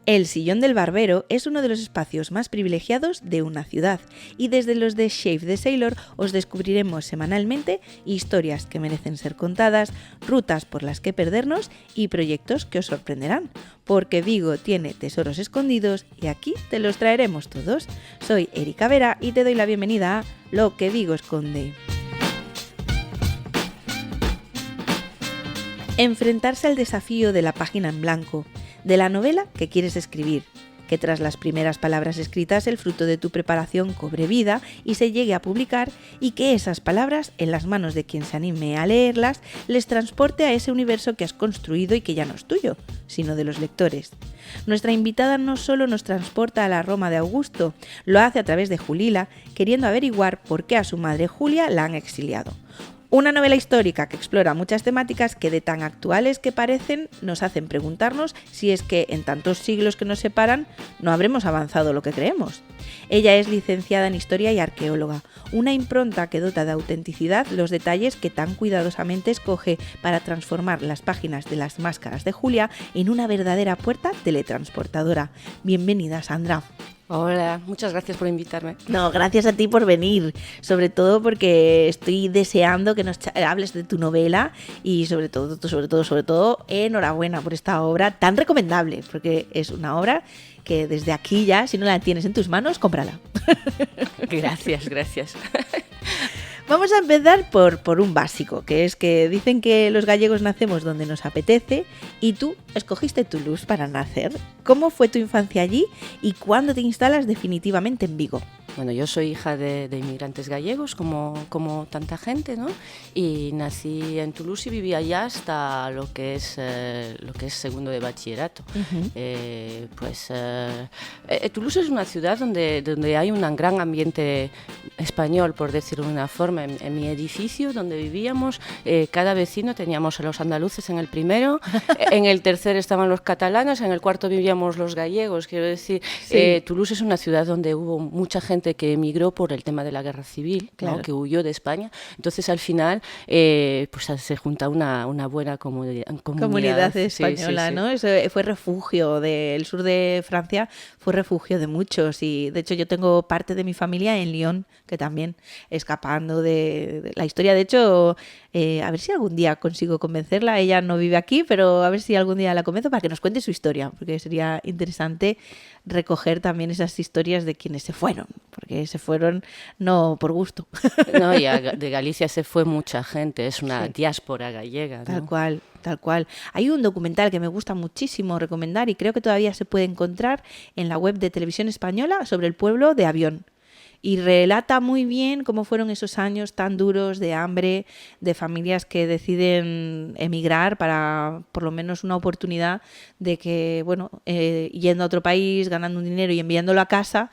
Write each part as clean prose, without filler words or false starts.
El Sillón del Barbero es uno de los espacios más privilegiados de una ciudad y desde los de Shave the Sailor os descubriremos semanalmente historias que merecen ser contadas, rutas por las que perdernos y proyectos que os sorprenderán, porque Vigo tiene tesoros escondidos y aquí te los traeremos todos. Soy Erika Vera y te doy la bienvenida a Lo que Vigo esconde. Enfrentarse al desafío de la página en blanco, de la novela que quieres escribir, que tras las primeras palabras escritas el fruto de tu preparación cobre vida y se llegue a publicar y que esas palabras, en las manos de quien se anime a leerlas, les transporte a ese universo que has construido y que ya no es tuyo, sino de los lectores. Nuestra invitada no solo nos transporta a la Roma de Augusto, lo hace a través de Julila, queriendo averiguar por qué a su madre Julia la han exiliado. Una novela histórica que explora muchas temáticas que de tan actuales que parecen nos hacen preguntarnos si es que en tantos siglos que nos separan no habremos avanzado lo que creemos. Ella es licenciada en Historia y arqueóloga, una impronta que dota de autenticidad los detalles que tan cuidadosamente escoge para transformar las páginas de Las Máscaras de Julia en una verdadera puerta teletransportadora. Bienvenida, Sandra. Hola, muchas gracias por invitarme. No, gracias a ti por venir, sobre todo porque estoy deseando que nos hables de tu novela y sobre todo, enhorabuena por esta obra tan recomendable, porque es una obra que desde aquí ya, si no la tienes en tus manos, cómprala. Gracias. Vamos a empezar por un básico, que es que dicen que los gallegos nacemos donde nos apetece y tú escogiste Toulouse para nacer. ¿Cómo fue tu infancia allí y cuándo te instalas definitivamente en Vigo? Bueno, yo soy hija de inmigrantes gallegos, como tanta gente, ¿no? Y nací en Toulouse y viví allá hasta lo que es segundo de bachillerato. Uh-huh. Toulouse es una ciudad donde hay un gran ambiente español, por decirlo de una forma. En mi edificio donde vivíamos, cada vecino teníamos a los andaluces en el primero, en el tercero estaban los catalanes, en el cuarto vivíamos los gallegos. Quiero decir, sí. Toulouse es una ciudad donde hubo mucha gente que emigró por el tema de la guerra civil, claro, ¿no? Que huyó de España. Entonces, al final, pues se junta una buena comunidad española, sí. ¿No? Eso fue refugio del sur de Francia, fue refugio de muchos. Y, de hecho, yo tengo parte de mi familia en Lyon, que también escapando de la historia. De hecho, a ver si algún día consigo convencerla. Ella no vive aquí, pero a ver si algún día la convenzo para que nos cuente su historia, porque sería interesante recoger también esas historias de quienes se fueron, porque se fueron no por gusto. No, y de Galicia se fue mucha gente, es una diáspora gallega, ¿no? Tal cual. Hay un documental que me gusta muchísimo recomendar y creo que todavía se puede encontrar en la web de Televisión Española sobre el pueblo de Avión. Y relata muy bien cómo fueron esos años tan duros de hambre, de familias que deciden emigrar para por lo menos una oportunidad de que, bueno, yendo a otro país, ganando un dinero y enviándolo a casa,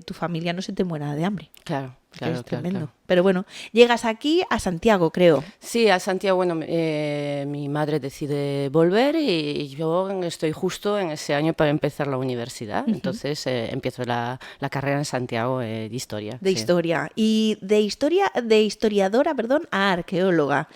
tu familia no se te muera de hambre. Claro. Es tremendo. Claro. Pero bueno, llegas aquí a Santiago, creo. Sí, a Santiago. Bueno, mi madre decide volver y yo estoy justo en ese año para empezar la universidad. Uh-huh. Entonces empiezo la carrera en Santiago de historia. De historia. Y de historiadora, a arqueóloga.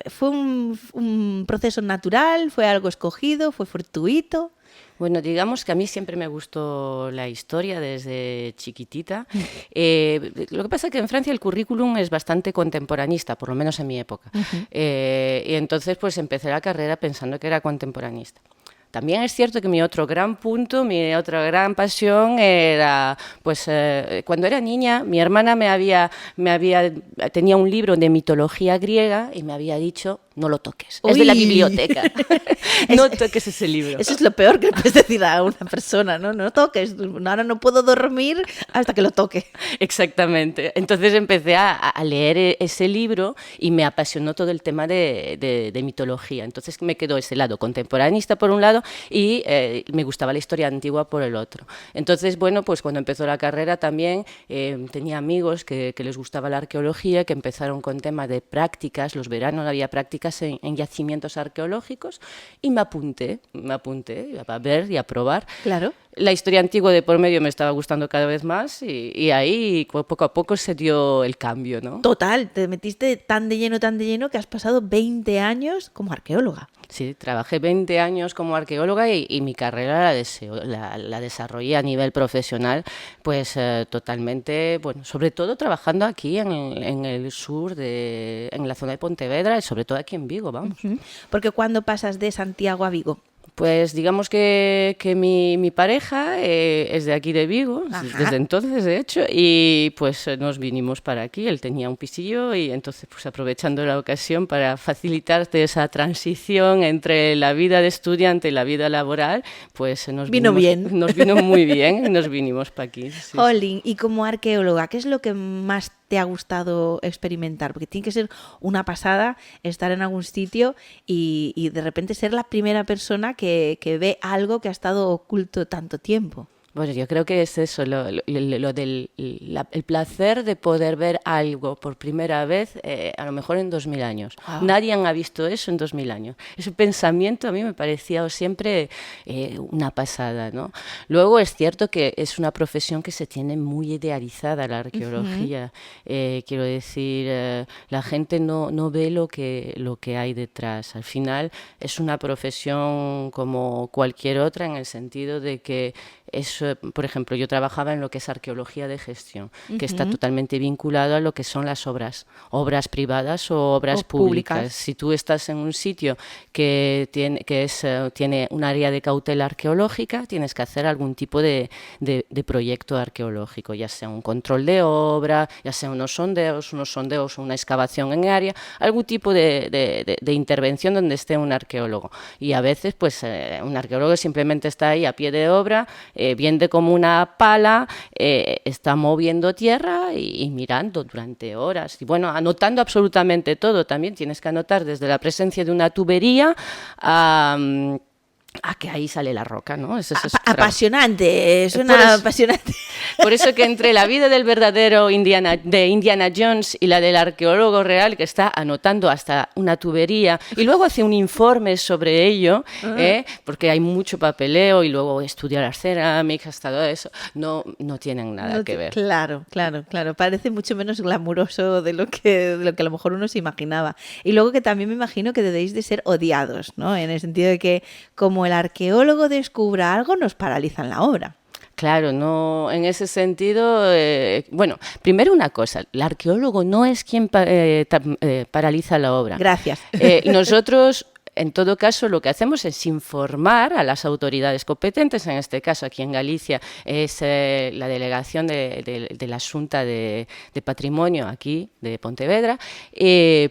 ¿Fue un proceso natural? ¿Fue algo escogido? ¿Fue fortuito? Bueno, digamos que a mí siempre me gustó la historia desde chiquitita. Lo que pasa es que en Francia el currículum es bastante contemporanista, por lo menos en mi época. Uh-huh. Y entonces pues empecé la carrera pensando que era contemporanista. También es cierto que mi otra gran pasión era, pues, cuando era niña, mi hermana tenía un libro de mitología griega y me había dicho, no lo toques, es de la biblioteca, no toques ese libro. Eso es lo peor que le puedes decir a una persona, ¿no? No toques, ahora no puedo dormir hasta que lo toque. Exactamente, entonces empecé a leer ese libro y me apasionó todo el tema de mitología, entonces me quedó ese lado contemporaneista por un lado y me gustaba la historia antigua por el otro. Entonces, bueno, pues cuando empezó la carrera también tenía amigos que les gustaba la arqueología, que empezaron con temas de prácticas, los veranos había prácticas en yacimientos arqueológicos y me apunté a ver y a probar. Claro. la historia antigua de por medio me estaba gustando cada vez más y ahí poco a poco se dio el cambio, ¿no? Total, te metiste tan de lleno que has pasado 20 años como arqueóloga. Sí, trabajé 20 años como arqueóloga y mi carrera la desarrollé a nivel profesional, pues totalmente, bueno, sobre todo trabajando aquí en el sur, en la zona de Pontevedra y sobre todo aquí en Vigo, vamos. Porque cuando pasas de Santiago a Vigo. Pues digamos que mi pareja es de aquí de Vigo, desde entonces de hecho, y pues nos vinimos para aquí, él tenía un pisillo y entonces pues aprovechando la ocasión para facilitarte esa transición entre la vida de estudiante y la vida laboral, pues nos vino muy bien y nos vinimos para aquí. Sí. Jolín, y como arqueóloga, ¿qué es lo que más te ha gustado experimentar? Porque tiene que ser una pasada estar en algún sitio y de repente ser la primera persona que ve algo que ha estado oculto tanto tiempo. Bueno, yo creo que es eso, el placer de poder ver algo por primera vez, a lo mejor en 2000 años. Wow. Nadie ha visto eso en 2000 años. Ese pensamiento a mí me parecía siempre una pasada, ¿no? Luego es cierto que es una profesión que se tiene muy idealizada, la arqueología. Quiero decir, la gente no ve lo que hay detrás. Al final es una profesión como cualquier otra en el sentido de que por ejemplo, yo trabajaba en lo que es arqueología de gestión, que está totalmente vinculado a lo que son las obras privadas o obras públicas. Si tú estás en un sitio que tiene un área de cautela arqueológica, tienes que hacer algún tipo de proyecto arqueológico, ya sea un control de obra, ya sea unos sondeos o una excavación en área, algún tipo de intervención donde esté un arqueólogo. Y a veces, pues, un arqueólogo simplemente está ahí a pie de obra, viendo como una pala, está moviendo tierra y mirando durante horas. Y bueno, anotando absolutamente todo. También tienes que anotar desde la presencia de una tubería a que ahí sale la roca, ¿no? Eso es apasionante, suena apasionante. Por eso que entre la vida del verdadero Indiana Jones y la del arqueólogo real, que está anotando hasta una tubería y luego hace un informe sobre ello, porque hay mucho papeleo y luego estudia las cerámicas, todo eso, no tienen nada que ver. Claro. Parece mucho menos glamuroso de lo que a lo mejor uno se imaginaba. Y luego que también me imagino que debéis de ser odiados, ¿no? En el sentido de que como el arqueólogo descubra algo, nos paralizan la obra. Claro, no, en ese sentido, bueno, primero una cosa, el arqueólogo no es quien paraliza la obra. Gracias. Nosotros, en todo caso, lo que hacemos es informar a las autoridades competentes, en este caso aquí en Galicia es la delegación de la Xunta de Patrimonio aquí de Pontevedra,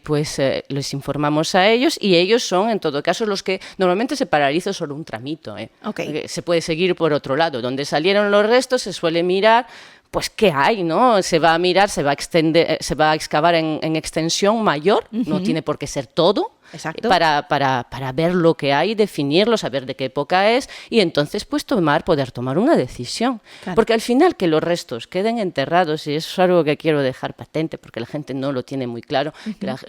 pues les informamos a ellos y ellos son, en todo caso, los que normalmente se paraliza solo un tramito. Okay. Se puede seguir por otro lado. Donde salieron los restos se suele mirar pues qué hay, ¿no? Se va a mirar, se va a extender, se va a excavar en extensión mayor, no tiene por qué ser todo. Exacto. Para ver lo que hay, definirlo, saber de qué época es y entonces pues poder tomar una decisión. Claro. Porque al final que los restos queden enterrados, y eso es algo que quiero dejar patente porque la gente no lo tiene muy claro,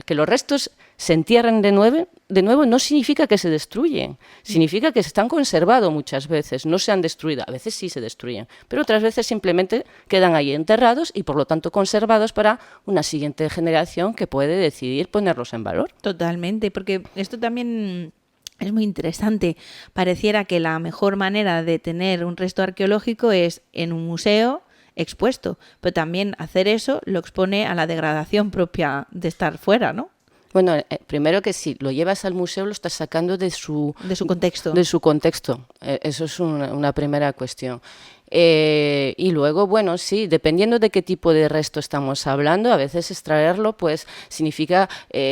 que los restos se entierren de nuevo no significa que se destruyen, significa que se están conservados muchas veces, no se han destruido, a veces sí se destruyen, pero otras veces simplemente quedan ahí enterrados y por lo tanto conservados para una siguiente generación que puede decidir ponerlos en valor. Totalmente, porque esto también es muy interesante. Pareciera que la mejor manera de tener un resto arqueológico es en un museo expuesto, pero también hacer eso lo expone a la degradación propia de estar fuera, ¿no? Bueno, primero que si lo llevas al museo lo estás sacando de su contexto. De su contexto. Eso es una primera cuestión. Y luego, bueno, sí, dependiendo de qué tipo de resto estamos hablando, a veces extraerlo pues significa,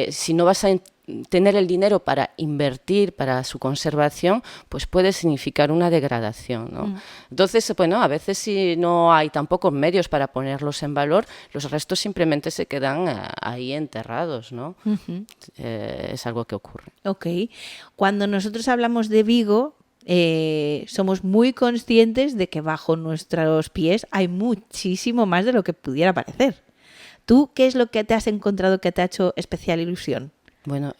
si no vas a tener el dinero para invertir para su conservación, pues puede significar una degradación, ¿no? Entonces, bueno, a veces si no hay tampoco medios para ponerlos en valor, los restos simplemente se quedan ahí enterrados, ¿no? Es algo que ocurre. Ok. Cuando nosotros hablamos de Vigo, somos muy conscientes de que bajo nuestros pies hay muchísimo más de lo que pudiera parecer. ¿Tú qué es lo que te has encontrado que te ha hecho especial ilusión? Bueno,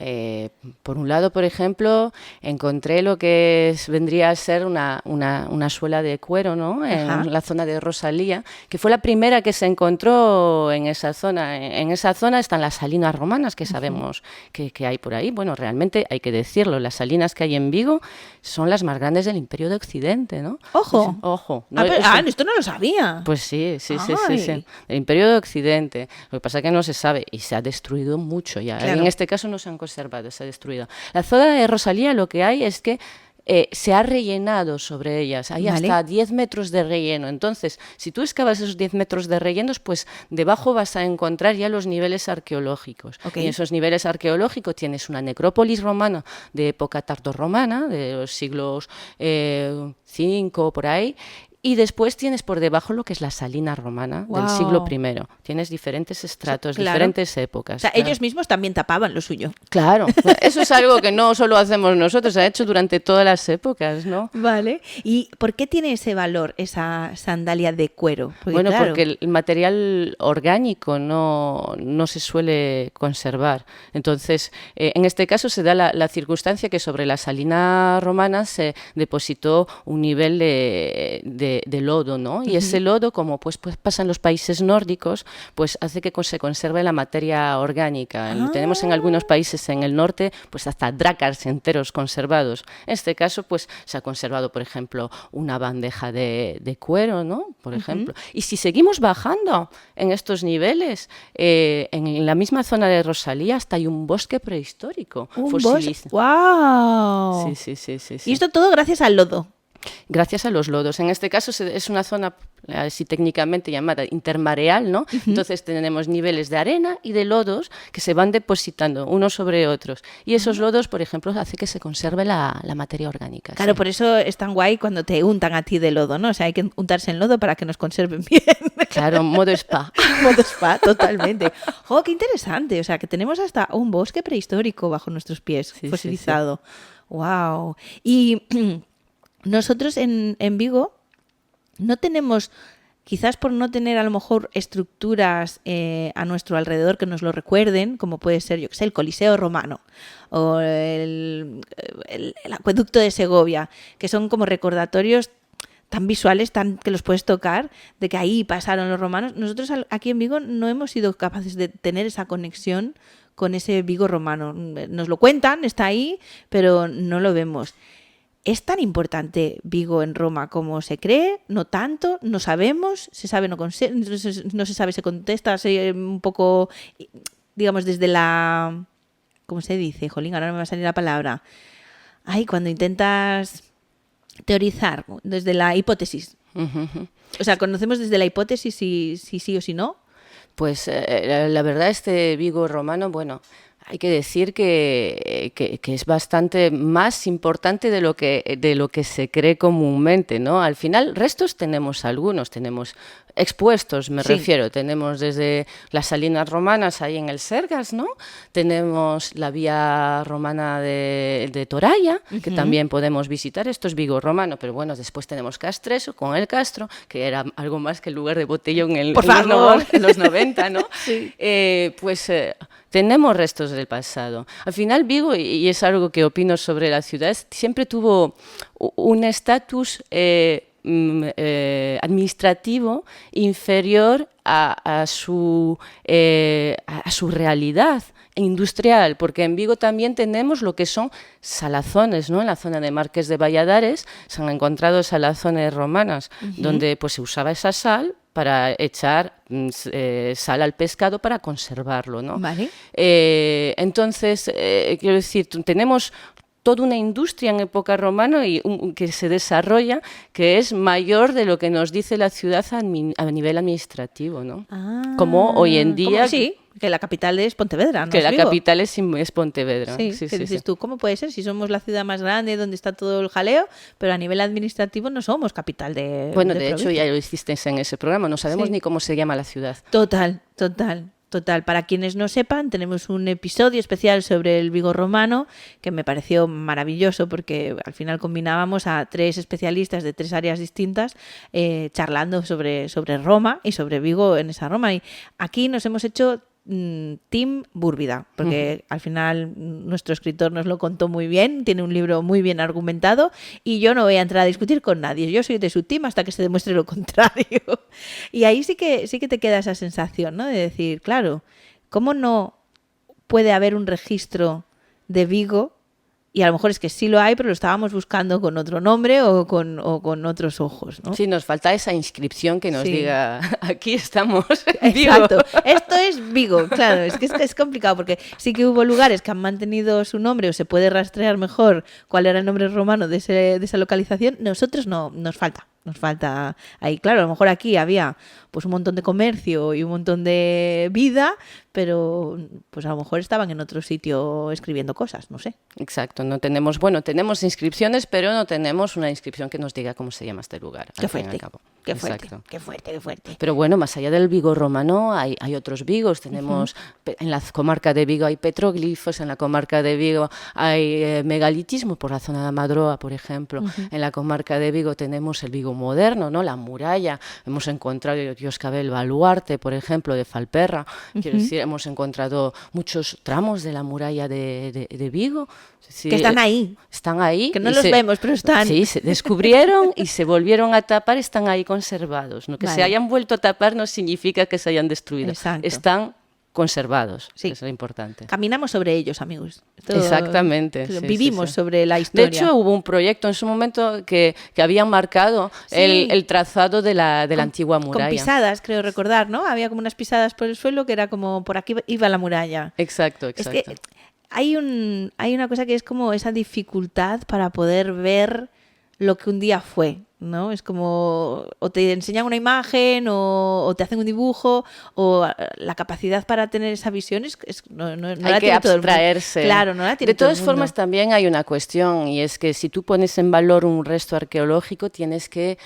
por un lado, por ejemplo, encontré lo que vendría a ser una suela de cuero, ¿no? En la zona de Rosalía, que fue la primera que se encontró en esa zona. En esa zona están las salinas romanas, que sabemos que hay por ahí. Bueno, realmente hay que decirlo, las salinas que hay en Vigo son las más grandes del Imperio de Occidente, ¿no? ¡Ojo! Ojo. No, esto no lo sabía. Pues sí. El Imperio de Occidente. Lo que pasa es que no se sabe y se ha destruido mucho ya. Claro. En este caso no se han conservado, se ha destruido. La zona de Rosalía lo que hay es que se ha rellenado sobre ellas, hay hasta 10 metros de relleno. Entonces, si tú excavas esos 10 metros de rellenos, pues debajo vas a encontrar ya los niveles arqueológicos. Y en esos niveles arqueológicos tienes una necrópolis romana de época tardorromana, de los siglos 5 por ahí. Y después tienes por debajo lo que es la salina romana del siglo I. Tienes diferentes estratos, diferentes épocas. O sea, ellos mismos también tapaban lo suyo. Claro, eso es algo que no solo hacemos nosotros, se ha hecho durante todas las épocas, ¿no? Vale. ¿Y por qué tiene ese valor esa sandalia de cuero? Porque el material orgánico no se suele conservar. Entonces, en este caso se da la circunstancia que sobre la salina romana se depositó un nivel de lodo, ¿no? Y ese lodo, como pues pasa en los países nórdicos, pues hace que se conserve la materia orgánica. Tenemos en algunos países en el norte, pues hasta drácars enteros conservados. En este caso, pues se ha conservado, por ejemplo, una bandeja de cuero, ¿no? Por ejemplo. Y si seguimos bajando en estos niveles, en la misma zona de Rosalía hasta hay un bosque prehistórico. ¿Un bosque? ¡Wow! Sí. Y esto todo gracias al lodo. Gracias a los lodos. En este caso es una zona así técnicamente llamada intermareal, ¿no? Entonces tenemos niveles de arena y de lodos que se van depositando unos sobre otros. Y esos lodos, por ejemplo, hace que se conserve la materia orgánica. Claro, por eso es tan guay cuando te untan a ti de lodo, ¿no? O sea, hay que untarse en lodo para que nos conserven bien. Claro, modo spa. Modo spa, totalmente. ¡Oh, qué interesante! O sea, que tenemos hasta un bosque prehistórico bajo nuestros pies, fosilizado. ¡Wow! Y nosotros en Vigo no tenemos, quizás por no tener a lo mejor estructuras a nuestro alrededor que nos lo recuerden, como puede ser, yo que sé, el Coliseo Romano o el Acueducto de Segovia, que son como recordatorios tan visuales, que los puedes tocar, de que ahí pasaron los romanos. Nosotros aquí en Vigo no hemos sido capaces de tener esa conexión con ese Vigo romano. Nos lo cuentan, está ahí, pero no lo vemos. ¿Es tan importante Vigo en Roma como se cree? ¿No tanto? ¿No sabemos? ¿Se sabe? ¿No se sabe? ¿Se contesta un poco, digamos, desde la... ¿Cómo se dice? Jolín, ahora no me va a salir la palabra. Ay, cuando intentas teorizar, desde la hipótesis. O sea, ¿conocemos desde la hipótesis si sí o si no? Pues la verdad, este Vigo romano, bueno... Hay que decir que es bastante más importante de lo que se cree comúnmente, ¿no? Al final, restos tenemos algunos, tenemos expuestos, me refiero. Tenemos desde las salinas romanas ahí en el Sergas, ¿no? Tenemos la vía romana de Toralla, que también podemos visitar. Esto es Vigo romano, pero bueno, después tenemos Castreso con el Castro, que era algo más que el lugar de botellón en los 90, ¿no? Tenemos restos del pasado. Al final, Vigo, y es algo que opino sobre la ciudad, siempre tuvo un estatus administrativo inferior a su realidad industrial, porque en Vigo también tenemos lo que son salazones, ¿no? En la zona de Marqués de Valladares se han encontrado salazones romanas, donde pues se usaba esa sal para echar sal al pescado para conservarlo, ¿no? Vale. Entonces, quiero decir, tenemos toda una industria en época romana y que se desarrolla, que es mayor de lo que nos dice la ciudad a nivel administrativo, ¿no? Como hoy en día... Sí, que la capital es Pontevedra, ¿no? Que la capital es Pontevedra. Sí, ¿qué dices tú? ¿Cómo puede ser? Si somos la ciudad más grande donde está todo el jaleo, pero a nivel administrativo no somos capital de Bueno, de hecho ya lo hiciste en ese programa, no sabemos ni cómo se llama la ciudad. Total. Para quienes no sepan, tenemos un episodio especial sobre el Vigo romano que me pareció maravilloso porque al final combinábamos a 3 especialistas de 3 áreas distintas charlando sobre Roma y sobre Vigo en esa Roma. Y aquí nos hemos hecho Team Búrvida, porque al final nuestro escritor nos lo contó muy bien, tiene un libro muy bien argumentado y yo no voy a entrar a discutir con nadie, yo soy de su team hasta que se demuestre lo contrario. Y ahí sí que te queda esa sensación, ¿no? De decir, claro, ¿cómo no puede haber un registro de Vigo? Y a lo mejor es que sí lo hay, pero lo estábamos buscando con otro nombre o con otros ojos, ¿no? Sí, nos falta esa inscripción que nos diga, aquí estamos, Exacto, Esto es Vigo, claro, es que es complicado porque sí que hubo lugares que han mantenido su nombre o se puede rastrear mejor cuál era el nombre romano de esa localización. Nosotros no, nos falta ahí. Claro, a lo mejor aquí había pues un montón de comercio y un montón de vida, pero pues a lo mejor estaban en otro sitio escribiendo cosas, no sé. Exacto, tenemos inscripciones, pero no tenemos una inscripción que nos diga cómo se llama este lugar. Qué fuerte. Pero bueno, más allá del Vigo romano hay otros Vigos. Tenemos en la comarca de Vigo hay petroglifos, en la comarca de Vigo hay megalitismo por la zona de Madroa, por ejemplo. En la comarca de Vigo tenemos el Vigo moderno, ¿no? La muralla. Hemos encontrado el baluarte, por ejemplo, de Falperra. Quiero decir, hemos encontrado muchos tramos de la muralla de Vigo. Sí, que están ahí. Están ahí. Que no los vemos, pero están. Sí, se descubrieron y se volvieron a tapar, están ahí conservados. ¿No? Que se hayan vuelto a tapar no significa que se hayan destruido. Exacto. Están conservados, sí. Eso es lo importante. Caminamos sobre ellos, amigos. Exactamente. Vivimos sobre la historia. De hecho, hubo un proyecto en su momento que habían marcado el trazado de la antigua muralla. Con pisadas, creo recordar, ¿no? Había como unas pisadas por el suelo que era como por aquí iba la muralla. Exacto. Es que hay una cosa que es como esa dificultad para poder ver lo que un día fue, ¿no? Es como o te enseñan una imagen o te hacen un dibujo o la capacidad para tener esa visión no hay la que tiene todo el mundo. abstraerse. Claro, no la tiene de todo el todas mundo. formas también hay una cuestión y es que si tú pones en valor un resto arqueológico tienes que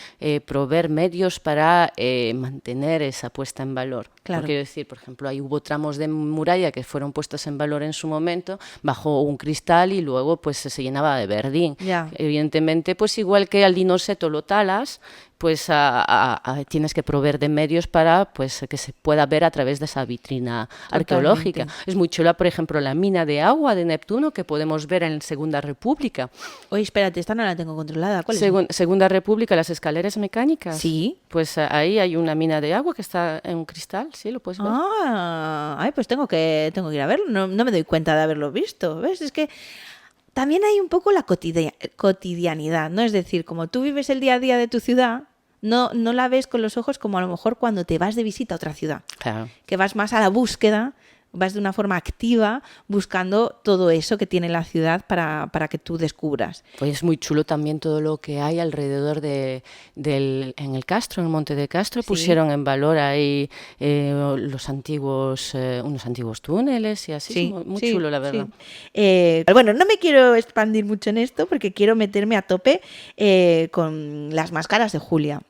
proveer medios para mantener esa puesta en valor. Claro. Quiero decir, por ejemplo, hubo tramos de muralla que fueron puestos en valor en su momento bajo un cristal y luego pues se llenaba de verdín. Ya. Evidentemente, pues igual que al dinoseto lo talas, pues tienes que proveer de medios para pues que se pueda ver a través de esa vitrina arqueológica. Es muy chula, por ejemplo, la mina de agua de Neptuno que podemos ver en Segunda República. Oye, espérate, esta no la tengo controlada. ¿Cuál es? Segunda República, las escaleras mecánicas. Sí. Pues ahí hay una mina de agua que está en un cristal, sí, lo puedes ver. Pues tengo que ir a verlo. No me doy cuenta de haberlo visto. ¿Ves? Es que también hay un poco la cotidianidad, ¿no? Es decir, como tú vives el día a día de tu ciudad, no la ves con los ojos como a lo mejor cuando te vas de visita a otra ciudad. Claro. Que vas más a la búsqueda, vas de una forma activa buscando todo eso que tiene la ciudad para que tú descubras. Pues es muy chulo también todo lo que hay alrededor en el Castro, en el Monte de Castro. Sí. Pusieron en valor ahí unos antiguos túneles y así. Sí, muy chulo, la verdad. Sí. Bueno, no me quiero expandir mucho en esto porque quiero meterme a tope con las máscaras de Julia.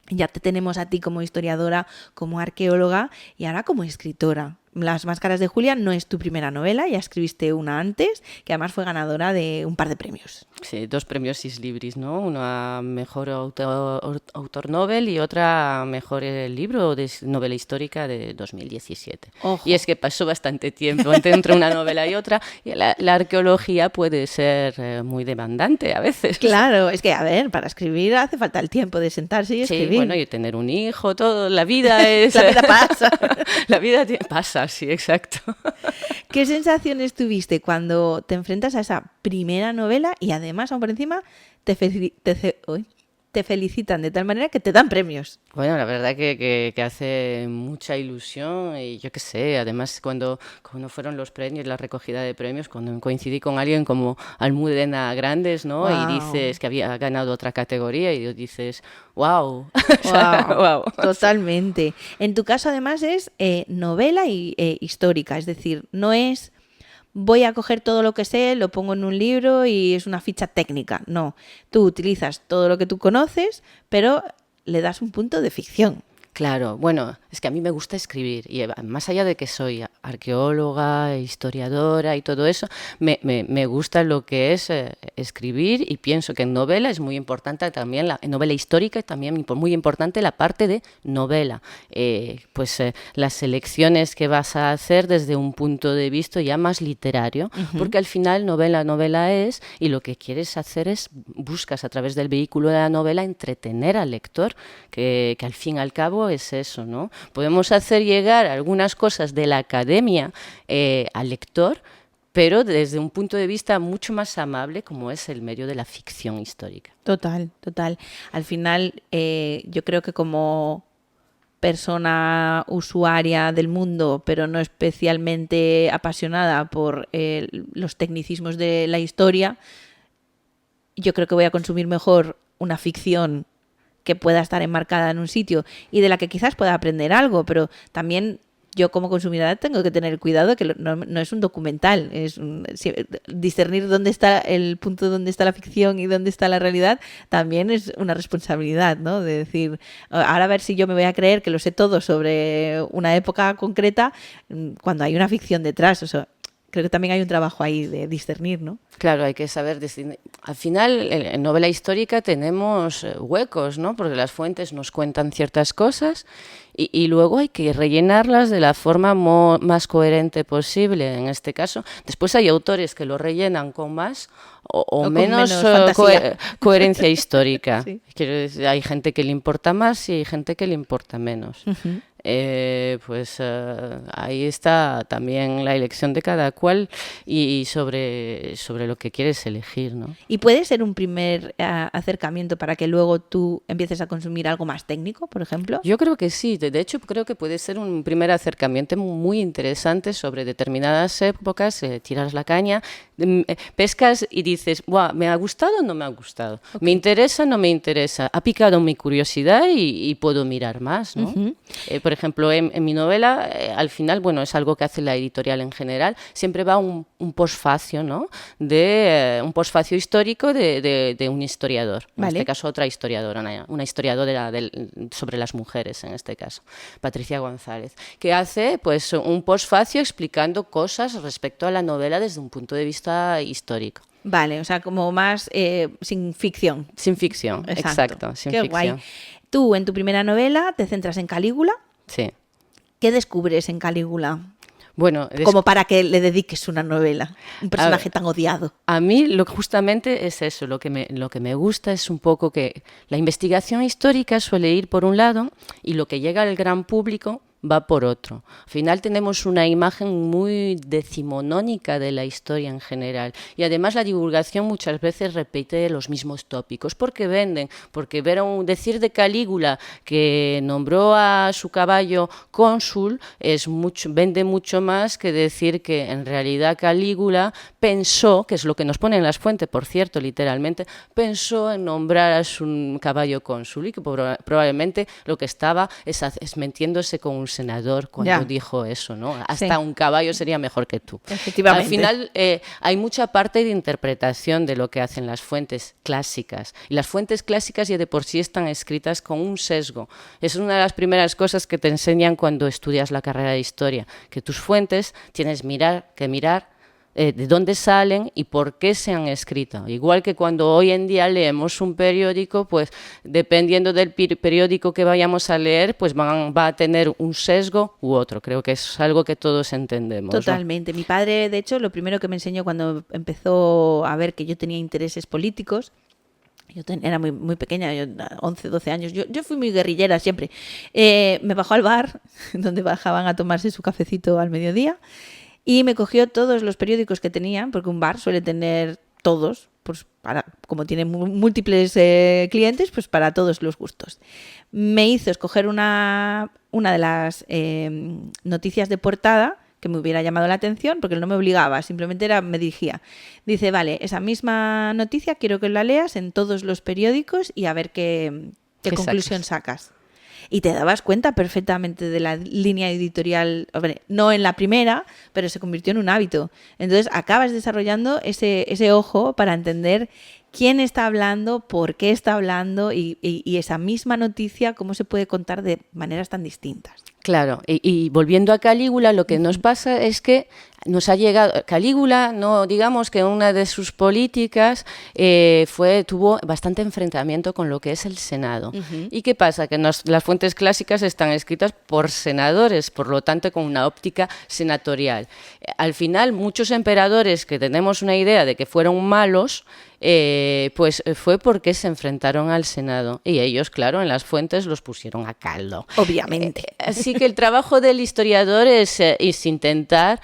Ya te tenemos a ti como historiadora, como arqueóloga y ahora como escritora. Las máscaras de Julia no es tu primera novela, ya escribiste una antes, que además fue ganadora de un par de premios. Sí, 2 premios Is Libris, ¿no? Uno a Mejor Autor Novel y otra a Mejor Libro de Novela Histórica de 2017. Ojo. Y es que pasó bastante tiempo entre una novela y otra, y la arqueología puede ser muy demandante a veces. Claro, es que, a ver, para escribir hace falta el tiempo de sentarse y escribir. Sí, bueno, y tener un hijo, todo, la vida es... La vida pasa. La vida pasa, sí, exacto. ¿Qué sensaciones tuviste cuando te enfrentas a esa primera novela y además, aún por encima, te felicitan de tal manera que te dan premios? Bueno, la verdad que hace mucha ilusión y yo qué sé, además cuando fueron los premios, la recogida de premios, cuando coincidí con alguien como Almudena Grandes, ¿no? Wow. Y dices que había ganado otra categoría y dices, wow. Wow. Totalmente. En tu caso además es novela histórica, es decir, no es voy a coger todo lo que sé, lo pongo en un libro y es una ficha técnica. No, tú utilizas todo lo que tú conoces, pero le das un punto de ficción. Claro, bueno, es que a mí me gusta escribir y más allá de que soy arqueóloga, historiadora y todo eso, me gusta lo que es escribir, y pienso que en novela es muy importante también, en novela histórica es también muy importante la parte de novela, las selecciones que vas a hacer desde un punto de vista ya más literario, porque al final novela es, y lo que quieres hacer es, buscas a través del vehículo de la novela entretener al lector, que al fin y al cabo es eso, ¿no? Podemos hacer llegar algunas cosas de la academia al lector, pero desde un punto de vista mucho más amable, como es el medio de la ficción histórica. Total. Al final, yo creo que como persona usuaria del mundo, pero no especialmente apasionada por los tecnicismos de la historia, yo creo que voy a consumir mejor una ficción que pueda estar enmarcada en un sitio y de la que quizás pueda aprender algo, pero también yo como consumidora tengo que tener cuidado que no es un documental, discernir dónde está el punto donde está la ficción y dónde está la realidad también es una responsabilidad, ¿no? De decir, ahora a ver si yo me voy a creer que lo sé todo sobre una época concreta cuando hay una ficción detrás, o sea, creo que también hay un trabajo ahí de discernir, ¿no? Claro, hay que saber distinguir. Al final, en novela histórica tenemos huecos, ¿no? Porque las fuentes nos cuentan ciertas cosas y luego hay que rellenarlas de la forma más coherente posible. En este caso, después hay autores que lo rellenan con más o menos coherencia histórica. Sí. Quiero decir, hay gente que le importa más y hay gente que le importa menos. Uh-huh. Ahí está también la elección de cada cual y sobre lo que quieres elegir, ¿no? ¿Y puede ser un primer acercamiento para que luego tú empieces a consumir algo más técnico, por ejemplo? Yo creo que sí. De hecho, creo que puede ser un primer acercamiento muy interesante sobre determinadas épocas. Tiras la caña, pescas y dices, ¡buah! ¿Me ha gustado o no me ha gustado? Okay. ¿Me interesa o no me interesa? Ha picado mi curiosidad y puedo mirar más, ¿no? Uh-huh. Por ejemplo, en mi novela, al final, bueno, es algo que hace la editorial en general, siempre va un posfacio, ¿no? Un posfacio histórico de un historiador. En este caso, otra historiadora, una historiadora sobre las mujeres, en este caso, Patricia González, que hace pues un posfacio explicando cosas respecto a la novela desde un punto de vista histórico. Vale, o sea, como más sin ficción. Sin ficción, exacto, sin Qué ficción. Guay. Tú, en tu primera novela, te centras en Calígula. Sí. ¿Qué descubres en Calígula? Bueno, como para que le dediques una novela, un personaje tan odiado. A mí justamente es eso, lo que me gusta es un poco que la investigación histórica suele ir por un lado y lo que llega al gran público va por otro. Al final tenemos una imagen muy decimonónica de la historia en general y además la divulgación muchas veces repite los mismos tópicos porque venden, porque decir de Calígula que nombró a su caballo cónsul vende mucho más que decir que en realidad Calígula pensó, que es lo que nos pone en las fuentes, por cierto, literalmente, pensó en nombrar a su caballo cónsul y que probablemente lo que estaba es metiéndose con un senador cuando dijo eso, ¿no? Hasta un caballo sería mejor que tú. Efectivamente. Al final hay mucha parte de interpretación de lo que hacen las fuentes clásicas. Y las fuentes clásicas ya de por sí están escritas con un sesgo. Es una de las primeras cosas que te enseñan cuando estudias la carrera de historia, que tus fuentes tienes que mirar de dónde salen y por qué se han escrito. Igual que cuando hoy en día leemos un periódico, pues dependiendo del periódico que vayamos a leer, pues va a tener un sesgo u otro. Creo que es algo que todos entendemos. Totalmente. ¿No? Mi padre, de hecho, lo primero que me enseñó cuando empezó a ver que yo tenía intereses políticos, yo era muy, muy pequeña, yo 11, 12 años, yo fui muy guerrillera siempre, me bajó al bar, donde bajaban a tomarse su cafecito al mediodía, y me cogió todos los periódicos que tenían, porque un bar suele tener todos, pues como tiene múltiples clientes, pues para todos los gustos. Me hizo escoger una de las noticias de portada que me hubiera llamado la atención, porque no me obligaba, simplemente me dirigía. Dice, vale, esa misma noticia quiero que la leas en todos los periódicos y a ver qué conclusión sacas. Y te dabas cuenta perfectamente de la línea editorial, hombre, no en la primera, pero se convirtió en un hábito. Entonces acabas desarrollando ese ojo para entender quién está hablando, por qué está hablando y esa misma noticia, cómo se puede contar de maneras tan distintas. Claro, y volviendo a Calígula, lo que nos pasa es que nos ha llegado Calígula, no digamos que una de sus políticas tuvo bastante enfrentamiento con lo que es el Senado. ¿Y qué pasa? Que las fuentes clásicas están escritas por senadores, por lo tanto con una óptica senatorial. Al final, muchos emperadores que tenemos una idea de que fueron malos, pues fue porque se enfrentaron al Senado y ellos, claro, en las fuentes los pusieron a caldo. Obviamente. Así que el trabajo del historiador es intentar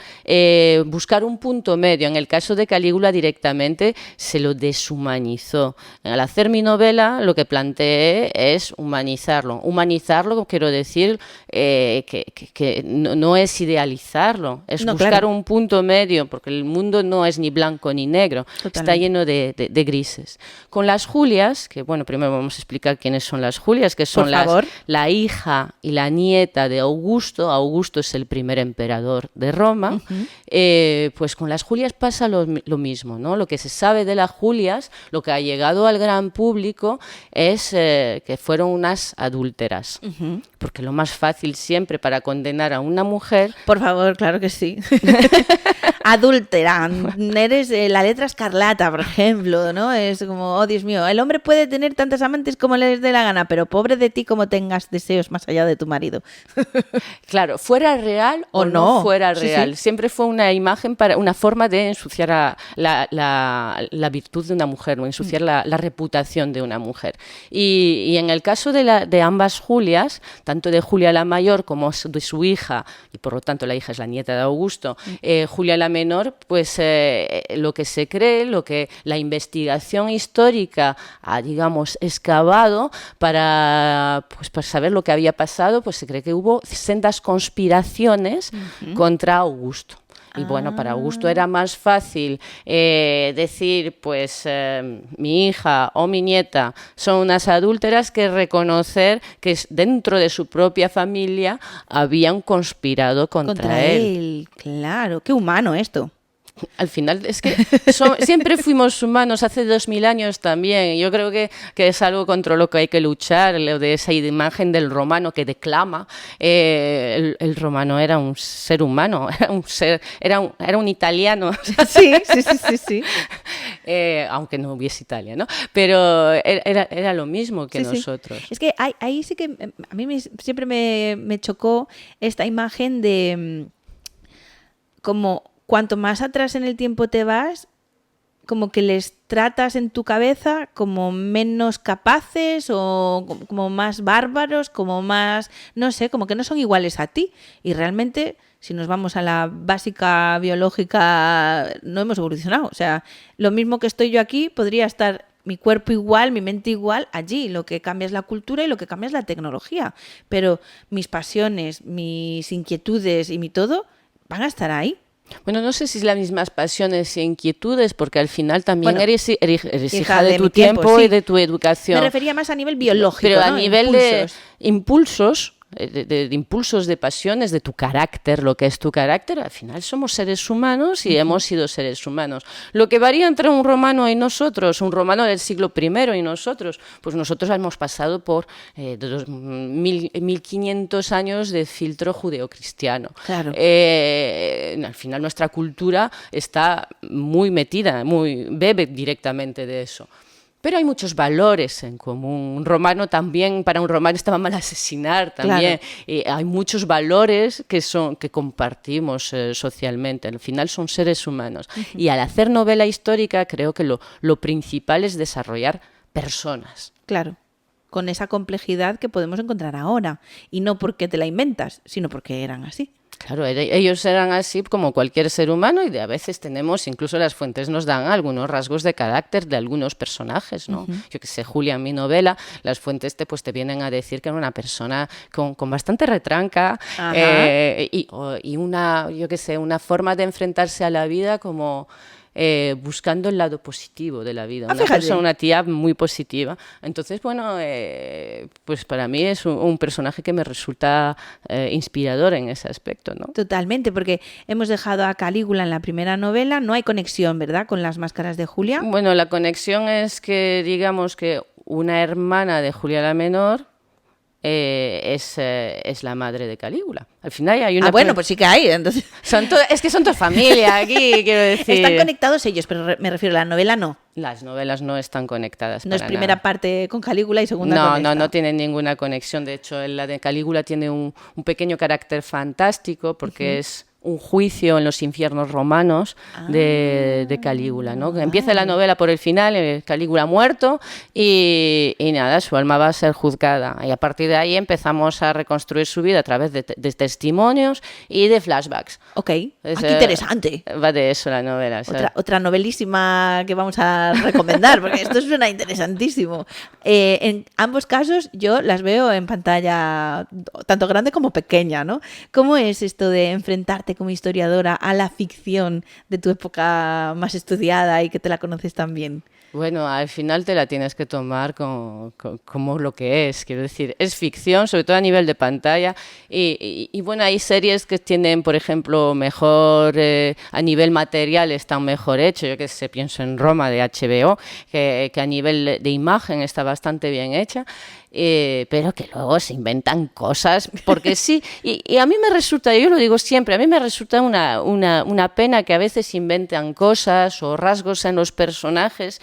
buscar un punto medio. En el caso de Calígula directamente se lo deshumanizó. Al hacer mi novela lo que planteé es humanizarlo. Humanizarlo, quiero decir que no es idealizarlo, es buscar un punto medio, porque el mundo no es ni blanco ni negro. Totalmente. Está lleno de grises. Con las Julias, que bueno, primero vamos a explicar quiénes son las Julias, que son la hija y la nieta de Augusto. Augusto es el primer emperador de Roma. Pues con las Julias pasa lo mismo, ¿no? Lo que se sabe de las Julias, lo que ha llegado al gran público es que fueron unas adúlteras. Porque lo más fácil siempre para condenar a una mujer... Por favor, claro que sí. Adúltera, eres la letra escarlata, por ejemplo, ¿no? Es como, oh Dios mío, el hombre puede tener tantas amantes como le dé la gana, pero pobre de ti como tengas deseos más allá de tu marido. Claro, fuera real o no fuera real. Sí. Siempre fue una imagen, una forma de ensuciar la virtud de una mujer, o ensuciar la reputación de una mujer. Y en el caso de ambas Julias, tanto de Julia la Mayor como de su hija, y por lo tanto la hija es la nieta de Augusto, Julia la Menor, pues lo que se cree, lo que la investigación histórica ha, digamos, excavado para saber lo que había pasado, pues se cree que hubo sendas conspiraciones contra Augusto. Y bueno, para Augusto era más fácil decir, pues mi hija o mi nieta son unas adúlteras, que reconocer que dentro de su propia familia habían conspirado contra él. Claro, qué humano esto. Al final es que siempre fuimos humanos, hace 2000 años también. Yo creo que es algo contra lo que hay que luchar, lo de esa imagen del romano que declama. El romano era un ser humano, era un italiano. Sí. Aunque no hubiese Italia, ¿no? Pero era lo mismo que nosotros. Es que ahí sí que a mí siempre me chocó esta imagen de como... Cuanto más atrás en el tiempo te vas, como que les tratas en tu cabeza como menos capaces o como más bárbaros, como más, no sé, como que no son iguales a ti. Y realmente, si nos vamos a la básica biológica, no hemos evolucionado. O sea, lo mismo que estoy yo aquí, podría estar mi cuerpo igual, mi mente igual allí. Lo que cambia es la cultura y lo que cambia es la tecnología. Pero mis pasiones, mis inquietudes y mi todo van a estar ahí. Bueno, no sé si es las mismas pasiones e inquietudes, porque al final también eres hija de tu tiempo y de tu educación. Me refería más a nivel biológico, pero a ¿no? nivel de impulsos, de impulsos, de pasiones, de tu carácter, lo que es tu carácter, al final somos seres humanos y hemos sido seres humanos. Lo que varía entre un romano y nosotros, un romano del siglo I y nosotros, pues nosotros hemos pasado por 1500 años de filtro judeocristiano. Claro. Al final nuestra cultura está muy metida, bebe directamente de eso. Pero hay muchos valores en común. Un romano también, para un romano estaba mal asesinar también. Claro. Hay muchos valores que compartimos socialmente. Al final son seres humanos. Y al hacer novela histórica creo que lo principal es desarrollar personas. Claro, con esa complejidad que podemos encontrar ahora. Y no porque te la inventas, sino porque eran así. Claro, ellos eran así como cualquier ser humano y a veces tenemos, incluso las fuentes nos dan algunos rasgos de carácter de algunos personajes, ¿no? Yo que sé, Julia, en mi novela, las fuentes te vienen a decir que era una persona con bastante retranca y una, yo que sé, una forma de enfrentarse a la vida como... buscando el lado positivo de la vida. Una tía muy positiva. Entonces, bueno, pues para mí es un personaje que me resulta inspirador en ese aspecto, ¿no? Totalmente, porque hemos dejado a Calígula en la primera novela, no hay conexión, ¿verdad?, con las máscaras de Julia. Bueno, la conexión es que, digamos que una hermana de Julia la Menor es la madre de Calígula. Al final hay una... bueno, pues sí que hay. Entonces... es que son toda familia aquí, quiero decir. Están conectados ellos, pero me refiero a la novela no. Las novelas no están conectadas. No es primera nada. Parte con Calígula y segunda con esta. No tienen ninguna conexión. De hecho, la de Calígula tiene un pequeño carácter fantástico porque es un juicio en los infiernos romanos de Calígula, ¿no? Empieza la novela por el final, Calígula muerto y nada, su alma va a ser juzgada. Y a partir de ahí empezamos a reconstruir su vida a través de testimonios y de flashbacks. Ok, qué interesante. Va de eso la novela. Otra novelísima que vamos a recomendar, porque esto suena interesantísimo. En ambos casos yo las veo en pantalla tanto grande como pequeña, ¿no? ¿Cómo es esto de enfrentarte como historiadora a la ficción de tu época más estudiada y que te la conoces tan bien? Bueno, al final te la tienes que tomar como lo que es, quiero decir, es ficción, sobre todo a nivel de pantalla, y bueno, hay series que tienen, por ejemplo, mejor, a nivel material están mejor hechos, yo que sé, pienso en Roma de HBO, que a nivel de imagen está bastante bien hecha, pero que luego se inventan cosas, porque sí, y a mí me resulta, yo lo digo siempre, a mí me resulta una pena que a veces inventan cosas o rasgos en los personajes,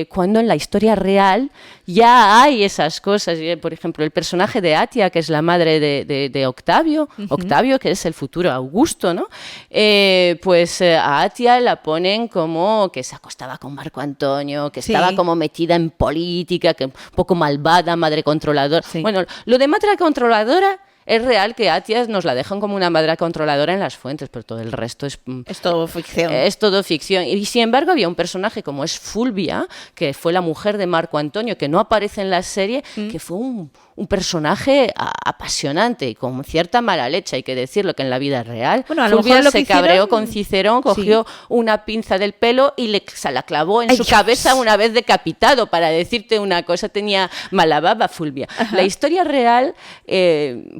cuando en la historia real ya hay esas cosas. Por ejemplo, el personaje de Atia, que es la madre de Octavio, Octavio, que es el futuro Augusto, ¿no? Pues a Atia la ponen como que se acostaba con Marco Antonio, que estaba como metida en política, que un poco malvada, madre controladora. Sí. Bueno, lo de madre controladora es real, que Atia nos la dejan como una madre controladora en las fuentes, pero todo el resto es todo ficción. Es todo ficción. Y sin embargo había un personaje como es Fulvia, que fue la mujer de Marco Antonio, que no aparece en la serie, que fue un personaje apasionante y con cierta mala leche, hay que decirlo, que en la vida real. Bueno, Fulvia se cabreó con Cicerón, cogió una pinza del pelo y se la clavó en su cabeza una vez decapitado, para decirte una cosa, tenía mala baba Fulvia. Ajá. La historia real